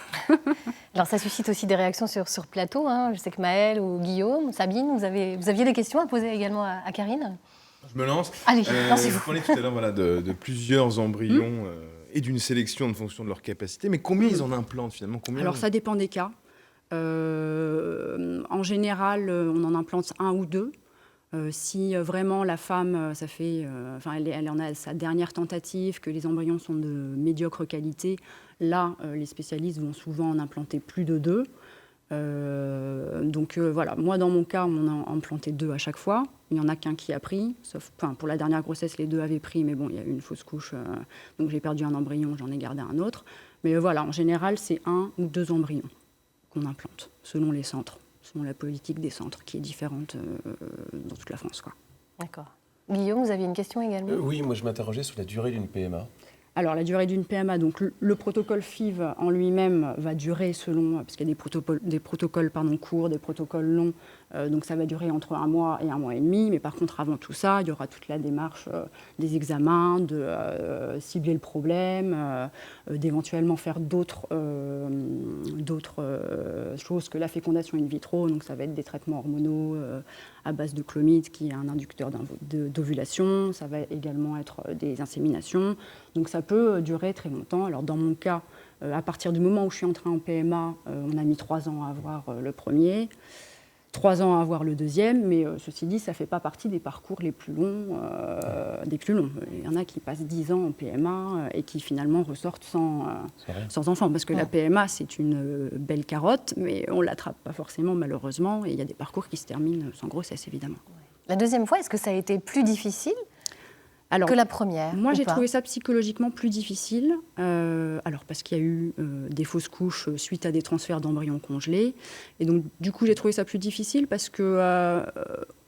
Alors ça suscite aussi des réactions sur plateau, hein. Je sais que Maëlle ou Guillaume, Sabine, vous aviez des questions à poser également à Karine? Je me lance. Allez, lancez-vous. Vous parlez tout à l'heure voilà, de plusieurs embryons et d'une sélection en fonction de leur capacité, mais combien ils en implantent finalement? Alors ça dépend des cas. En général, on en implante 1 ou 2. Si vraiment la femme, elle en a sa dernière tentative, que les embryons sont de médiocre qualité, là, les spécialistes vont souvent en implanter plus de 2. Donc voilà, moi dans mon cas, on en a implanté 2 à chaque fois. Il n'y en a qu'un qui a pris, sauf pour la dernière grossesse, les 2 avaient pris, mais bon, il y a eu une fausse couche, donc j'ai perdu un embryon, j'en ai gardé un autre. Mais voilà, en général, c'est 1 ou 2 embryons qu'on implante, selon les centres, selon la politique des centres, qui est différente dans toute la France, quoi. D'accord. Guillaume, vous aviez une question également? Oui, moi je m'interrogeais sur la durée d'une PMA. Alors, la durée d'une PMA, donc le protocole FIV en lui-même va durer selon, parce qu'il y a des protocoles courts, des protocoles longs, donc ça va durer entre 1 mois et 1 mois et demi. Mais par contre, avant tout ça, il y aura toute la démarche des examens, de cibler le problème, d'éventuellement faire d'autres choses que la fécondation in vitro. Donc ça va être des traitements hormonaux à base de clomide, qui est un inducteur d'ovulation. Ça va également être des inséminations. Donc ça peut durer très longtemps. Alors dans mon cas, à partir du moment où je suis entrée en PMA, on a mis 3 ans à avoir le premier, 3 ans à avoir le deuxième, mais ceci dit, ça ne fait pas partie des parcours les plus longs, Il y en a qui passent 10 ans en PMA et qui finalement ressortent sans enfant, parce que la PMA, c'est une belle carotte, mais on ne l'attrape pas forcément malheureusement, et il y a des parcours qui se terminent sans grossesse, évidemment. La deuxième fois, est-ce que ça a été plus difficile que la première? Moi, j'ai trouvé ça psychologiquement plus difficile, parce qu'il y a eu des fausses couches suite à des transferts d'embryons congelés. Et donc, du coup, j'ai trouvé ça plus difficile parce que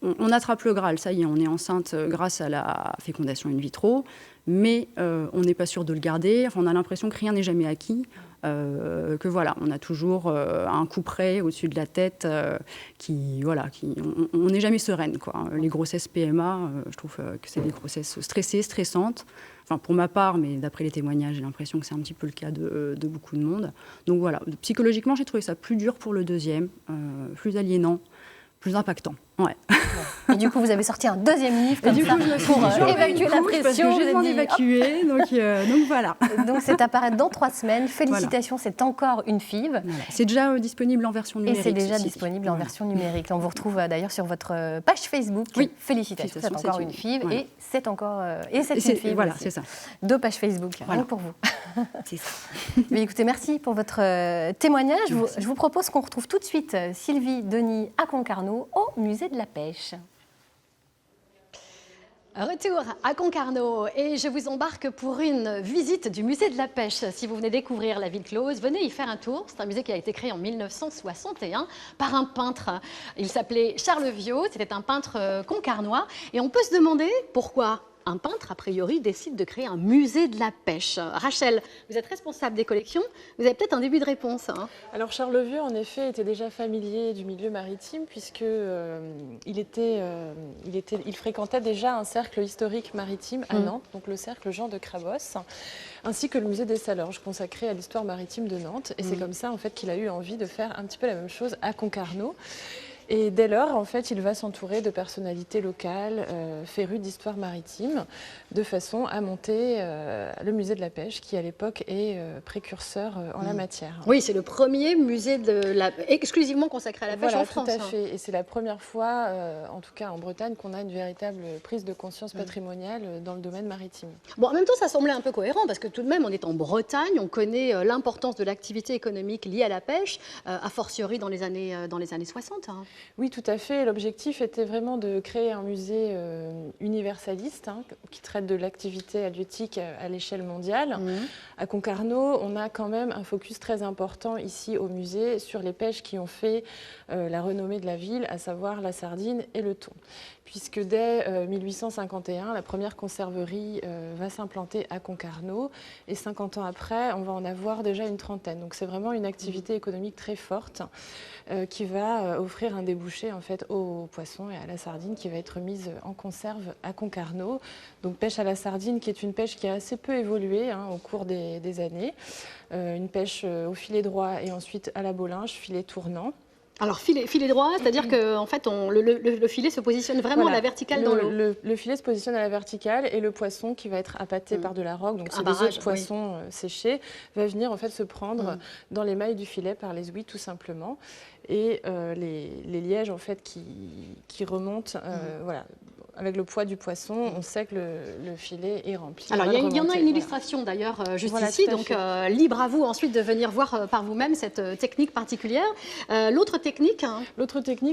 on attrape le Graal. Ça y est, on est enceinte grâce à la fécondation in vitro, mais on n'est pas sûr de le garder. Enfin, on a l'impression que rien n'est jamais acquis. Que voilà, on a toujours un coup près au-dessus de la tête on n'est jamais sereine, quoi. Les grossesses PMA, je trouve que c'est des grossesses stressées, stressantes. Enfin, pour ma part, mais d'après les témoignages, j'ai l'impression que c'est un petit peu le cas de beaucoup de monde. Donc voilà, psychologiquement, j'ai trouvé ça plus dur pour le deuxième, plus aliénant, plus impactant. Ouais. Et du coup, vous avez sorti un deuxième livre pour évacuer la pression. Parce que j'ai besoin d'évacuer, donc voilà. Donc c'est à paraître dans 3 semaines. Félicitations, c'est encore une FIV. Voilà. C'est déjà disponible en version numérique. Et c'est déjà disponible en version numérique. Là, on vous retrouve d'ailleurs sur votre page Facebook. Oui. Félicitations, c'est encore une FIV. Voilà. Et c'est encore une FIV. Voilà, aussi. C'est ça. 2 pages Facebook, rien que pour vous. C'est ça. Mais écoutez, merci pour votre témoignage. Je vous propose qu'on retrouve tout de suite Sylvie Denis à Concarneau au musée de la pêche. Retour à Concarneau et je vous embarque pour une visite du musée de la pêche. Si vous venez découvrir la ville close, venez y faire un tour. C'est un musée qui a été créé en 1961 par un peintre. Il s'appelait Charles Viot, c'était un peintre concarnois. Et on peut se demander pourquoi un peintre, a priori, décide de créer un musée de la pêche. Rachel, vous êtes responsable des collections. Vous avez peut-être un début de réponse. Alors Charles Viot, en effet, était déjà familier du milieu maritime puisque il fréquentait déjà un cercle historique maritime à Nantes, donc le cercle Jean de Crabosse, ainsi que le musée des Salorges consacré à l'histoire maritime de Nantes. Et c'est comme ça en fait qu'il a eu envie de faire un petit peu la même chose à Concarneau. Et dès lors, en fait, il va s'entourer de personnalités locales, férues d'histoire maritime, de façon à monter le musée de la pêche, qui à l'époque est précurseur en la matière. Oui, c'est le premier musée exclusivement consacré à la pêche en France. Tout à fait. Et c'est la première fois, en tout cas en Bretagne, qu'on a une véritable prise de conscience patrimoniale dans le domaine maritime. Bon, en même temps, ça semblait un peu cohérent, parce que tout de même, on est en Bretagne, on connaît l'importance de l'activité économique liée à la pêche, a fortiori dans les années 60. Oui, tout à fait. L'objectif était vraiment de créer un musée universaliste qui traite de l'activité halieutique à l'échelle mondiale. À Concarneau, on a quand même un focus très important ici au musée sur les pêches qui ont fait la renommée de la ville, à savoir la sardine et le thon. Puisque dès 1851, la première conserverie va s'implanter à Concarneau et 50 ans après, on va en avoir déjà une trentaine. Donc c'est vraiment une activité économique très forte. qui va offrir un débouché en fait au poisson et à la sardine qui va être mise en conserve à Concarneau. Donc pêche à la sardine qui est une pêche qui a assez peu évolué au cours des années. Une pêche au filet droit et ensuite à la bolinge, filet tournant. Alors filet droit, c'est-à-dire que en fait, le filet se positionne vraiment à la verticale dans l'eau. Le filet se positionne à la verticale et le poisson qui va être appâté par de la roque, donc c'est des œufs de poisson séchés, va venir en fait se prendre dans les mailles du filet par les ouïes tout simplement. Et les lièges en fait qui remontent, voilà. Avec le poids du poisson, on sait que le filet est rempli. Alors, il y en a une illustration d'ailleurs juste ici, donc libre à vous ensuite de venir voir par vous-même cette technique particulière. L'autre technique,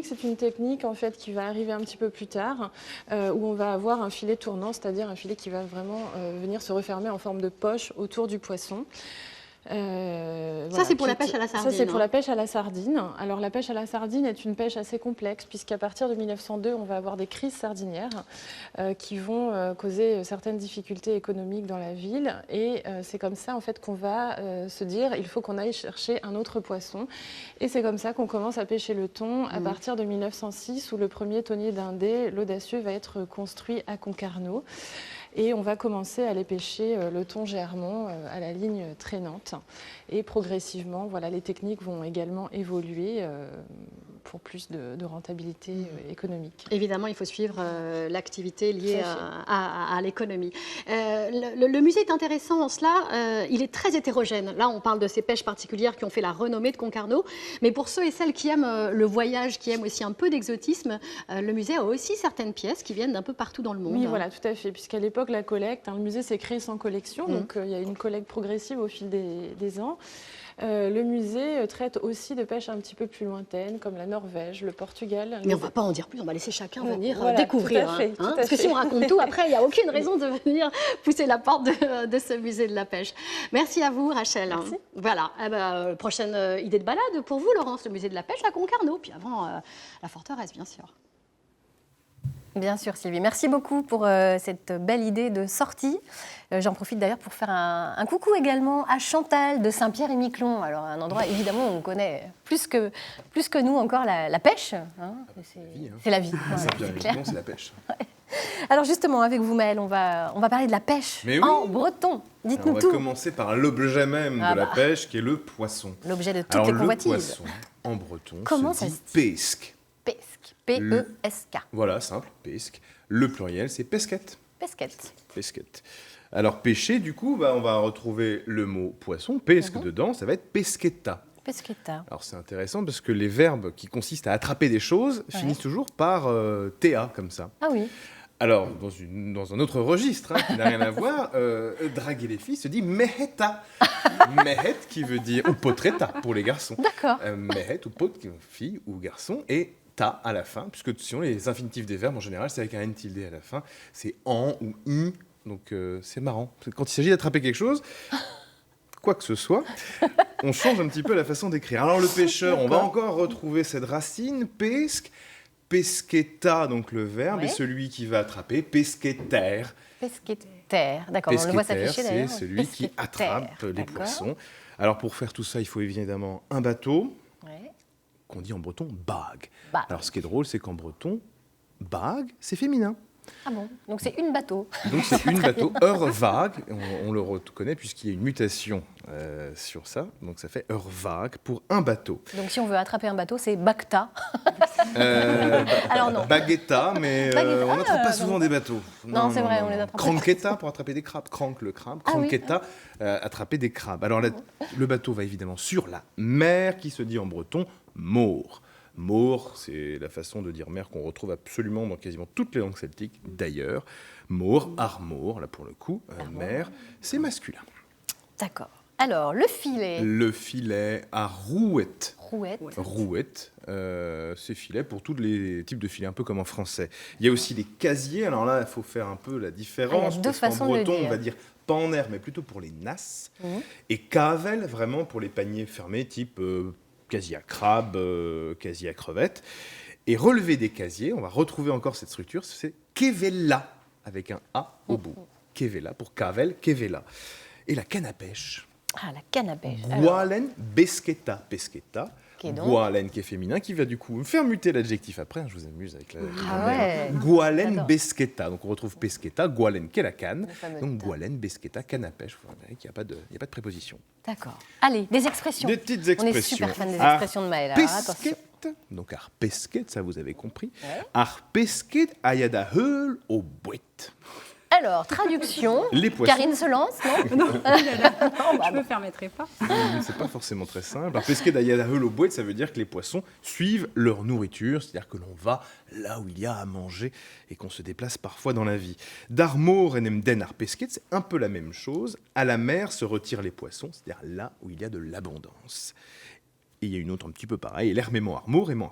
c'est une technique en fait qui va arriver un petit peu plus tard, où on va avoir un filet tournant, c'est-à-dire un filet qui va vraiment venir se refermer en forme de poche autour du poisson. Ça, c'est pour la pêche à la sardine. Ça, c'est pour la pêche à la sardine. Alors, la pêche à la sardine est une pêche assez complexe, puisqu'à partir de 1902, on va avoir des crises sardinières qui vont causer certaines difficultés économiques dans la ville. Et c'est comme ça, en fait, qu'on va se dire il faut qu'on aille chercher un autre poisson. Et c'est comme ça qu'on commence à pêcher le thon à partir de 1906, où le premier thonier d'Indé, l'Audacieux, va être construit à Concarneau. Et on va commencer à aller pêcher le thon germont à la ligne traînante. Et progressivement, voilà, les techniques vont également évoluer pour plus de rentabilité économique. Évidemment, il faut suivre l'activité liée à l'économie. Le musée est intéressant en cela, il est très hétérogène. Là, on parle de ces pêches particulières qui ont fait la renommée de Concarneau, mais pour ceux et celles qui aiment le voyage, qui aiment aussi un peu d'exotisme, le musée a aussi certaines pièces qui viennent d'un peu partout dans le monde. Oui, voilà, tout à fait, puisqu'à l'époque, la collecte, le musée s'est créé sans collection, donc il y a une collecte progressive au fil des ans. Le musée traite aussi de pêches un petit peu plus lointaines, comme la Norvège, le Portugal. Mais on ne va pas en dire plus, on va laisser chacun venir voilà, découvrir. Tout à fait, parce que si on raconte tout, après, il n'y a aucune raison de venir pousser la porte de ce musée de la pêche. Merci à vous, Rachel. Merci. Voilà, prochaine idée de balade pour vous, Laurence, le musée de la pêche à Concarneau, puis avant la forteresse, bien sûr. Bien sûr, Sylvie. Merci beaucoup pour cette belle idée de sortie. J'en profite d'ailleurs pour faire un coucou également à Chantal de Saint-Pierre-et-Miquelon. Alors, un endroit, évidemment, où on connaît plus que nous encore la pêche. C'est la vie. Ouais, Saint-Pierre-et-Miquelon, c'est la pêche. Ouais. Alors justement, avec vous, Maëlle, on va parler de la pêche en breton. Dites-nous tout. On va commencer par l'objet même de la pêche, qui est le poisson. L'objet de toutes les convoitises. Le poisson, en breton, comment se ça dit pesque. Pesque. P-E-S-K. Voilà, simple, pesque. Le pluriel, c'est pesquette. Pesquette. Pesquette. Alors, pêcher, du coup, on va retrouver le mot poisson, pesque dedans, ça va être pesquetta. Pesquetta. Alors, c'est intéressant parce que les verbes qui consistent à attraper des choses finissent toujours par TA, comme ça. Ah oui. Alors, dans un autre registre qui n'a rien à voir, draguer les filles se dit meheta. Mehet qui veut dire, ou potreta pour les garçons. D'accord. Mehet ou pot, fille ou garçon, et ta à la fin, puisque sinon les infinitifs des verbes en général c'est avec un n tilde à la fin, c'est en ou i, donc c'est marrant. Quand il s'agit d'attraper quelque chose, quoi que ce soit, on change un petit peu la façon d'écrire. Alors le pêcheur, on va encore retrouver cette racine, pesque, pesqueta, donc le verbe, et celui qui va attraper, pesqueter. Pesqueter, d'accord, on le voit s'afficher d'ailleurs. C'est celui qui attrape les poissons. Alors pour faire tout ça, il faut évidemment un bateau, qu'on dit en breton bague. Alors ce qui est drôle, c'est qu'en breton, bague, c'est féminin. Ah bon, donc c'est une bateau. Donc c'est une bateau, vague, on le reconnaît puisqu'il y a une mutation sur ça, donc ça fait vague pour un bateau. Donc si on veut attraper un bateau, c'est bacta. Alors non. Baguetta, mais on n'attrape pas souvent des bateaux. Non, c'est vrai, on les attrape pas. Cranquetta pour attraper des crabes, crank le crabe, cranquetta, attraper des crabes. Alors le bateau va évidemment sur la mer, qui se dit en breton maure. Maure, c'est la façon de dire mer qu'on retrouve absolument dans quasiment toutes les langues celtiques d'ailleurs. Maure, armour, là pour le coup, mer, c'est masculin. D'accord. Alors, le filet. Le filet à rouette. Rouette. Rouette, c'est filet pour tous les types de filets, un peu comme en français. Il y a aussi les casiers, alors là, il faut faire un peu la différence. Il y a deux façons en breton, de le dire. on va dire panner, mais plutôt pour les nasses. Et cavel, vraiment pour les paniers fermés, type casier à crabe, casier à crevettes. Et relever des casiers, on va retrouver encore cette structure, c'est kevella, avec un A au bout. Kevella, pour cavel, kevella. Et la canne à pêche. Ah, la canne à pêche. Gualen besquetta. Pesquetta. qui est donc Goualen qui est féminin, qui va du coup me faire muter l'adjectif après. Je vous amuse avec la ouais. Goualen J'adore. Besqueta. Donc on retrouve pesqueta, Goualen qui est la canne. Le fameux Donc tas. Goualen Besqueta, canne à pêche. Vous verrez qu'il n'y a pas de préposition. D'accord. Allez, des expressions. Des petites On expressions. est super fan des expressions de Maël. Alors, attention. Pesquet. Donc ar pesquet, ça vous avez compris. Ar pesquet ayada heul au boîte. Alors, traduction. Les poissons. Karine se lance, non Non, je me permettrai pas. C'est pas forcément très simple. Alors, pesquet ayada heul au boîte, ça veut dire que les poissons suivent leur nourriture, c'est-à-dire que l'on va là où il y a à manger et qu'on se déplace parfois dans la vie. D'armor enem den ar pesquet, c'est un peu la même chose. À la mer se retirent les poissons, c'est-à-dire là où il y a de l'abondance. Et il y a une autre un petit peu pareil. L'hermément armor, aimant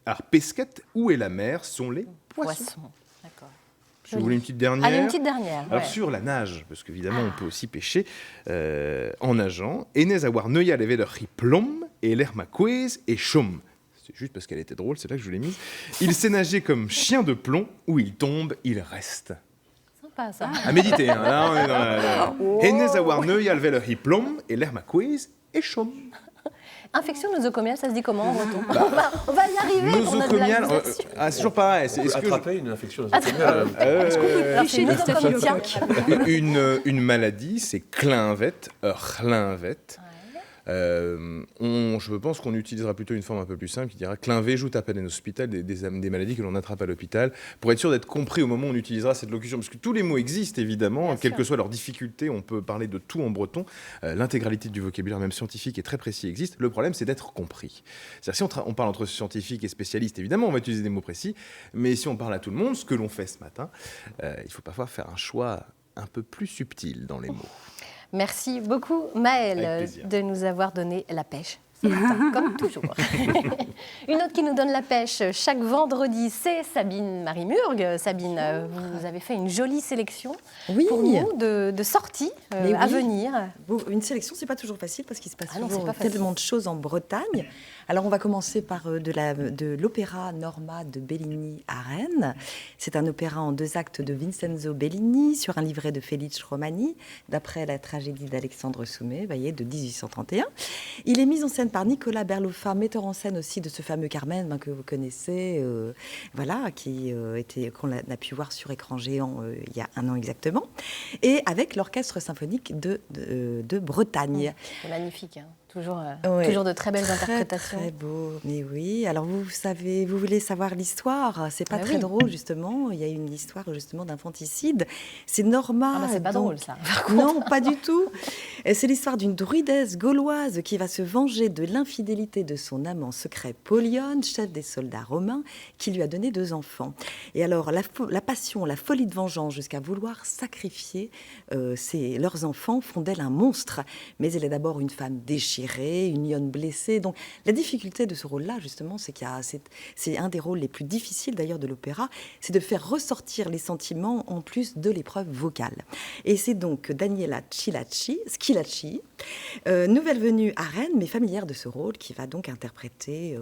ar pesquet, où est la mer sont les poissons. D'accord. Je vous voulais une petite dernière. Allez, une petite dernière. Alors ouais. sur la nage, parce qu'évidemment on peut aussi pêcher en nageant. Enez avoir neuia lever leur riplom et l'hermaquez et chom. C'est juste parce qu'elle était drôle, c'est là que je l'ai mise. Il sait nager comme chien de plomb, où il tombe, il reste. Sympa ça. À méditer, hein. Là, on est dans la... Enez avoir neuia lever leur riplom et l'hermaquez et chom. Infection nosocomiale, ça se dit comment en breton on va y arriver. Nosocomiale, on a de la c'est toujours pareil. Est-ce que attraper une infection nosocomiale Est-ce qu'on peut Cliché du staphylocoque une maladie, c'est clinvet, clinvet. Je pense qu'on utilisera plutôt une forme un peu plus simple qui dira clinvet joue à peine en hôpital, des maladies que l'on attrape à l'hôpital, pour être sûr d'être compris au moment où on utilisera cette locution. Parce que tous les mots existent évidemment, Bien quelle sûr. que soit leur difficulté, on peut parler de tout en breton. L'intégralité du vocabulaire, même scientifique et très précis, existe. Le problème, c'est d'être compris. C'est-à-dire, si on parle entre scientifiques et spécialistes, évidemment, on va utiliser des mots précis, mais si on parle à tout le monde, ce que l'on fait ce matin, il faut parfois faire un choix un peu plus subtil dans les mots. Merci beaucoup Avec Maël plaisir. de nous avoir donné la pêche. Ce matin, comme toujours. Une autre qui nous donne la pêche chaque vendredi, c'est Sabine Marimurg. Sabine, vous avez fait une jolie sélection Oui. pour nous de sorties Mais à oui. venir. Une sélection, c'est pas toujours facile parce qu'il se passe Ah non, toujours c'est pas facile. tellement de choses en Bretagne. Alors, on va commencer par de l'opéra Norma de Bellini à Rennes. C'est un opéra en 2 actes de Vincenzo Bellini sur un livret de Felice Romani, d'après la tragédie d'Alexandre Soumet, voyez, de 1831. Il est mis en scène par Nicolas Berloffa, metteur en scène aussi de ce fameux Carmen que vous connaissez, voilà, qu'on a pu voir sur écran géant il y a 1 an exactement, et avec l'orchestre symphonique de Bretagne. C'est magnifique, hein. Toujours, Ouais. toujours de très belles interprétations. Très beau, mais oui. Alors vous savez, vous voulez savoir l'histoire. C'est pas Bah très oui. drôle justement. Il y a une histoire justement d'infanticide. C'est Norma. Ah bah, c'est pas donc- drôle ça. Non, pas du tout. Et c'est l'histoire d'une druidesse gauloise qui va se venger de l'infidélité de son amant secret Polion, chef des soldats romains, qui lui a donné 2 enfants. Et alors la passion, la folie de vengeance, jusqu'à vouloir sacrifier leurs enfants, font d'elle un monstre. Mais elle est d'abord une femme déchirée, une lionne blessée. Donc la difficulté de ce rôle-là, justement, c'est un des rôles les plus difficiles d'ailleurs de l'opéra, c'est de faire ressortir les sentiments en plus de l'épreuve vocale. Et c'est donc Daniela Schilacci, nouvelle venue à Rennes, mais familière de ce rôle, qui va donc interpréter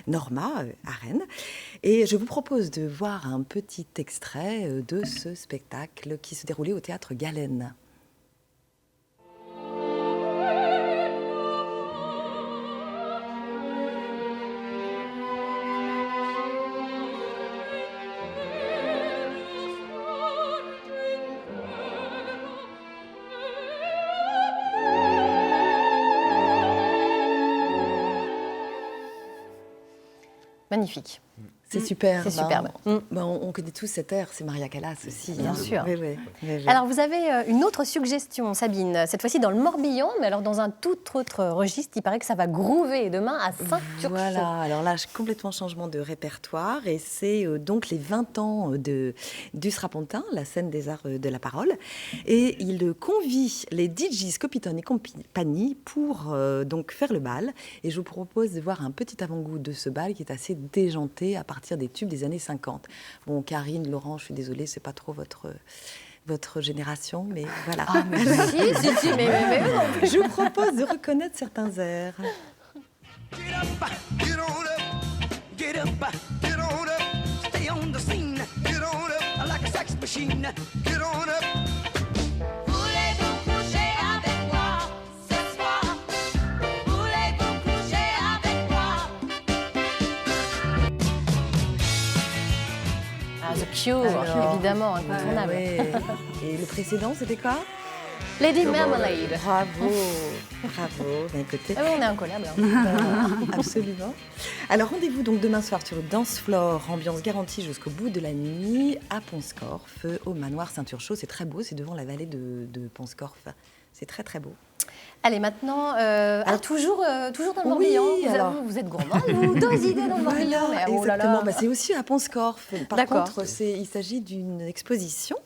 Norma à Rennes. Et je vous propose de voir un petit extrait de ce spectacle qui se déroulait au théâtre Galène. Magnifique. C'est superbe. C'est superbe. On connaît tous cet air, c'est Maria Callas aussi. Bien sûr. Oui, oui, oui. Alors, vous avez une autre suggestion, Sabine, cette fois-ci dans le Morbihan, mais alors dans un tout autre registre. Il paraît que ça va groover demain à Saint-Turchot. Voilà, alors là, complètement changement de répertoire. Et c'est donc les 20 ans du Strapontin, la scène des arts de la parole. Et il convie les DJs Copiton et compagnie pour donc faire le bal. Et je vous propose de voir un petit avant-goût de ce bal qui est assez déjanté à partir des tubes des années 50. Bon, Karine, Laurent, je suis désolée, c'est pas trop votre génération, mais voilà. Ah, mais si, mais non. Je vous propose de reconnaître certains airs. Get up, get on up, stay on the scene. Get on up, like a sex machine. Get on up. Voulez-vous coucher avec moi ce soir? Voulez-vous coucher Pistachio, évidemment, incontournable. Et le précédent, c'était quoi? Lady Marmalade. Bravo, bravo. Ben, écoutez, on est incollables. Hein. Absolument. Alors rendez-vous donc demain soir sur Dance Floor, ambiance garantie jusqu'au bout de la nuit à Pont-Scorff, au manoir Ceinture-Chaude. C'est très beau, c'est devant la vallée de Pont-Scorff. C'est très très beau. Allez, maintenant, toujours dans le Morbihan. Vous êtes gourmand, vous, 2 idées dans le Morbihan. Voilà, mais, exactement. C'est aussi à Pont-Scorff. Par D'accord. contre, il s'agit d'une exposition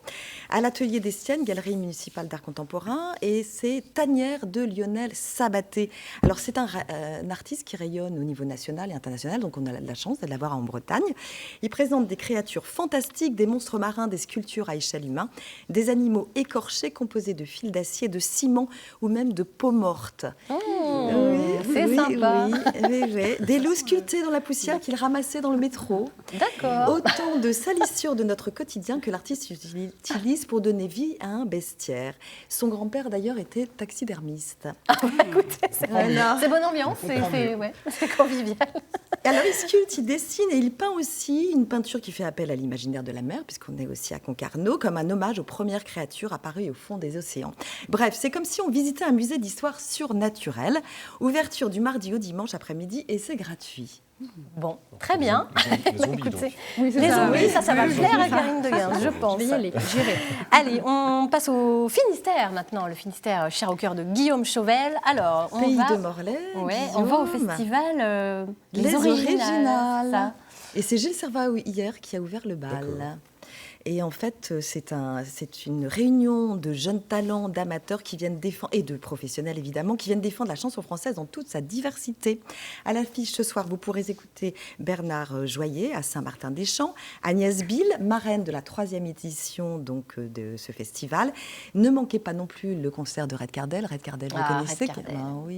à l'Atelier des Siennes, Galerie municipale d'art contemporain, et c'est Tanière de Lionel Sabaté. Alors, c'est un artiste qui rayonne au niveau national et international, donc on a la chance de l'avoir en Bretagne. Il présente des créatures fantastiques, des monstres marins, des sculptures à échelle humaine, des animaux écorchés composés de fils d'acier, de ciment ou même de peau morte. C'est sympa. Oui. Des loups sculptés dans la poussière qu'il ramassait dans le métro. D'accord. Autant de salissures de notre quotidien que l'artiste utilise pour donner vie à un bestiaire. Son grand-père, d'ailleurs, était taxidermiste. Écoutez, c'est bonne ambiance, c'est convivial. Alors, il sculpte, il dessine et il peint aussi une peinture qui fait appel à l'imaginaire de la mer, puisqu'on est aussi à Concarneau, comme un hommage aux premières créatures apparues au fond des océans. Bref, c'est comme si on visitait un musée d'histoire surnaturelle. Ouverture du mardi au dimanche après-midi et c'est gratuit. Bon, très bien. Les zombies, Écoutez, donc. les zombies, ça va plaire à Karine Deguin, je pense. Je vais y aller, j'irai. Allez, on passe au Finistère maintenant. Le Finistère, cher au cœur de Guillaume Chauvel. Alors, Pays de Morlaix, on va au festival Les Originales. Ça. Et c'est Gilles Servat hier qui a ouvert le bal. Et en fait, c'est une réunion de jeunes talents, d'amateurs qui viennent défendre, et de professionnels évidemment, qui viennent défendre la chanson française dans toute sa diversité. À l'affiche ce soir, vous pourrez écouter Bernard Joyer à Saint-Martin-des-Champs, Agnès Bill, marraine de la 3e édition donc, de ce festival. Ne manquez pas non plus le concert de Red Cardel. Red Cardel, vous connaissez?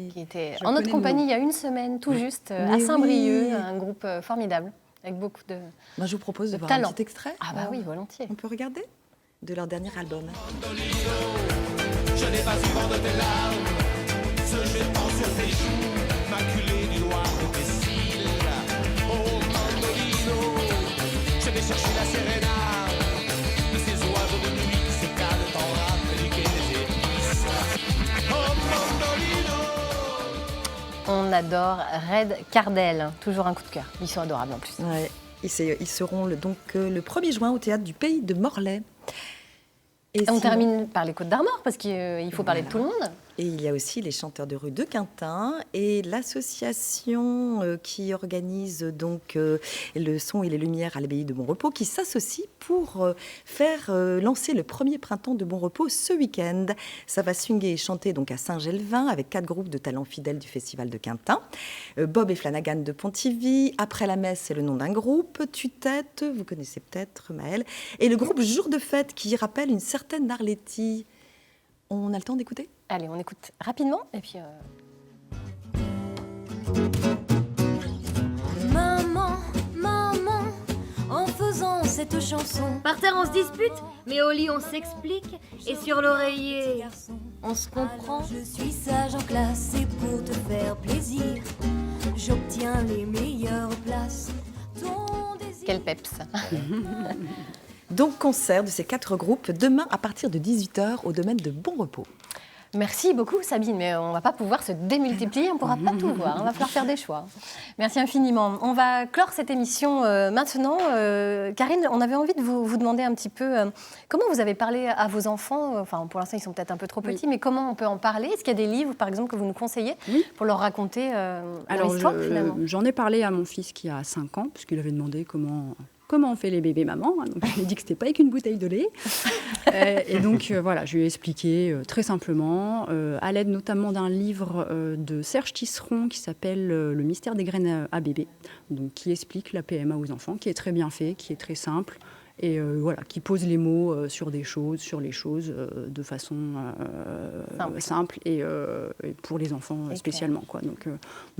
Qui était en notre compagnie il y a une semaine, tout juste, à Saint-Brieuc, un groupe formidable. Avec beaucoup de Moi, je vous propose de voir talent. un petit extrait. Ah bah oui, volontiers. On peut regarder de leur dernier album. Je n'ai pas eu vent de tes larmes, se jetant sur tes joues, maculé du noir de tes cils. Oh mandolino, je vais chercher la sérénade de ces oiseaux de nuit qui s'écalent en rap du quai des épices. Oh mandolino. On adore Red Cardel, toujours un coup de cœur. Ils sont adorables en plus. Ouais. Ils seront le 1er juin au théâtre du Pays de Morlaix. Et on termine par les Côtes d'Armor, parce qu'il faut parler de tout le monde. Et il y a aussi les chanteurs de rue de Quintin et l'association qui organise donc le son et les lumières à l'abbaye de Bonrepos qui s'associe pour faire lancer le premier printemps de Bonrepos ce week-end. Ça va swinguer et chanter donc à Saint-Gelvin avec 4 groupes de talents fidèles du festival de Quintin. Bob et Flanagan de Pontivy, Après la messe, c'est le nom d'un groupe. Tue-tête, vous connaissez peut-être Maëlle. Et le groupe Jour de fête qui rappelle une certaine Arletty. On a le temps d'écouter ? Allez, on écoute rapidement et puis... Maman, maman, en faisant cette chanson. Par terre on se dispute, mais au lit on s'explique. Et sur l'oreiller, on se comprend. Je suis sage en classe et pour te faire plaisir, j'obtiens les meilleures places. Quel peps. Donc, concert de ces 4 groupes demain à partir de 18h au domaine de Bonrepos. Merci beaucoup Sabine, mais on ne va pas pouvoir se démultiplier, on ne pourra pas tout voir, on va falloir faire des choix. Merci infiniment. On va clore cette émission maintenant. Karine, on avait envie de vous demander un petit peu comment vous avez parlé à vos enfants, enfin pour l'instant ils sont peut-être un peu trop petits, mais comment on peut en parler? Est-ce qu'il y a des livres par exemple que vous nous conseillez pour leur raconter leur histoire finalement? J'en ai parlé à mon fils qui a 5 ans, puisqu'il avait demandé comment on fait les bébés mamans. Donc, je lui ai dit que ce n'était pas avec une bouteille de lait. Et donc, voilà, je lui ai expliqué très simplement, à l'aide notamment d'un livre de Serge Tisseron qui s'appelle « Le mystère des graines à bébé », donc qui explique la PMA aux enfants, qui est très bien fait, qui est très simple. Et voilà, qui pose les mots sur les choses de façon simple et pour les enfants spécialement, quoi. Donc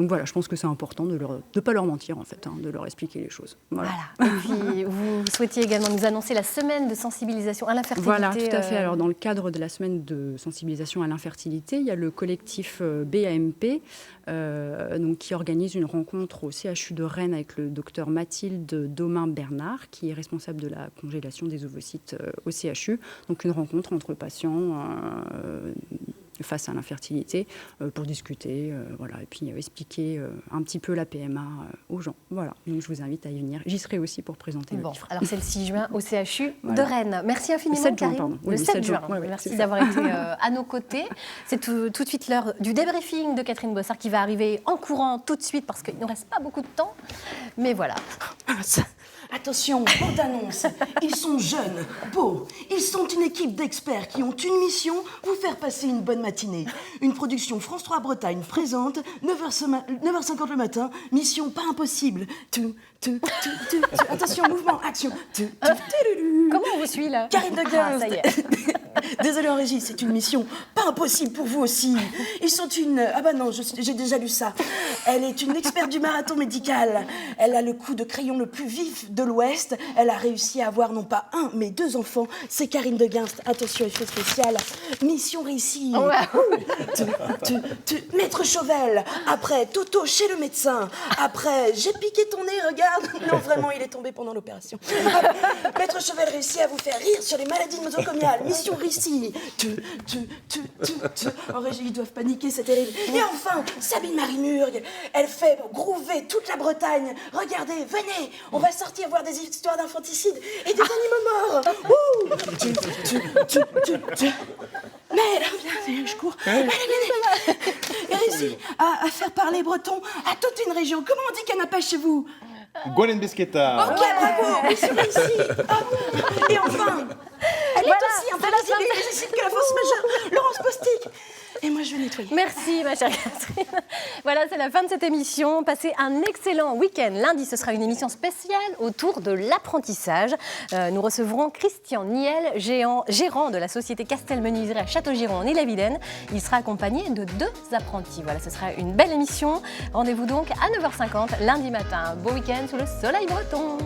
voilà, je pense que c'est important de ne pas leur mentir en fait, de leur expliquer les choses. Voilà. Et puis vous souhaitiez également nous annoncer la semaine de sensibilisation à l'infertilité. Voilà, tout à fait. Alors dans le cadre de la semaine de sensibilisation à l'infertilité, il y a le collectif BAMP donc, qui organise une rencontre au CHU de Rennes avec le docteur Mathilde Domain-Bernard, qui est responsable de la la congélation des ovocytes au CHU. Donc une rencontre entre patients face à l'infertilité pour discuter, et puis expliquer un petit peu la PMA aux gens. Voilà, donc je vous invite à y venir. J'y serai aussi pour présenter le livre. Alors c'est le 6 juin au CHU de Rennes. Merci infiniment, le 7 juin, Karine. pardon. Le Oui, 7 juin. Ouais, Merci d'avoir été à nos côtés. C'est tout de suite l'heure du débriefing de Catherine Bossard qui va arriver en courant tout de suite parce qu'il ne nous reste pas beaucoup de temps. Mais voilà. Attention, bande annonce. Ils sont jeunes, beaux. Ils sont une équipe d'experts qui ont une mission, vous faire passer une bonne matinée. Une production France 3 Bretagne présente, 9h50 le matin, mission pas impossible. Attention, mouvement, action. Comment on vous suit là? Karine Deguinst. Ça y est. Désolée en régie, c'est une mission pas impossible pour vous aussi. Ils sont une... Ah bah non, j'ai déjà lu ça. Elle est une experte du marathon médical. Elle a le coup de crayon le plus vif de l'Ouest. Elle a réussi à avoir non pas un, mais 2 enfants. C'est Karine Deguinst. Attention, effet spécial. Mission réussie. Maître Chauvel. Après, Toto chez le médecin. Après, j'ai piqué ton nez, regarde. Non, vraiment, il est tombé pendant l'opération. Maître Chauvel réussit à vous faire rire sur les maladies nosocomiales. Mission réussie. En régie, ils doivent paniquer, c'est terrible. Et enfin, Sabine Marie-Murgue, elle fait groover toute la Bretagne. Regardez, venez, on va sortir voir des histoires d'infanticide et des animaux morts. Mais je cours. Elle réussit à faire parler breton à toute une région. Comment on dit canapèche chez vous? Gwalen Besketa. Ok, bravo, mission réussie. Et enfin, elle est aussi un peu légitime que la force majeure, Laurence Postic. Et moi, je vais nettoyer. Merci, ma chère Catherine. Voilà, c'est la fin de cette émission. Passez un excellent week-end. Lundi, ce sera une émission spéciale autour de l'apprentissage. Nous recevrons Christian Niel, gérant de la société Castel-Menuiserie à Châteaugiron, en Ille-et-Vilaine. Il sera accompagné de 2 apprentis. Voilà, ce sera une belle émission. Rendez-vous donc à 9h50 lundi matin. Beau week-end sous le soleil breton.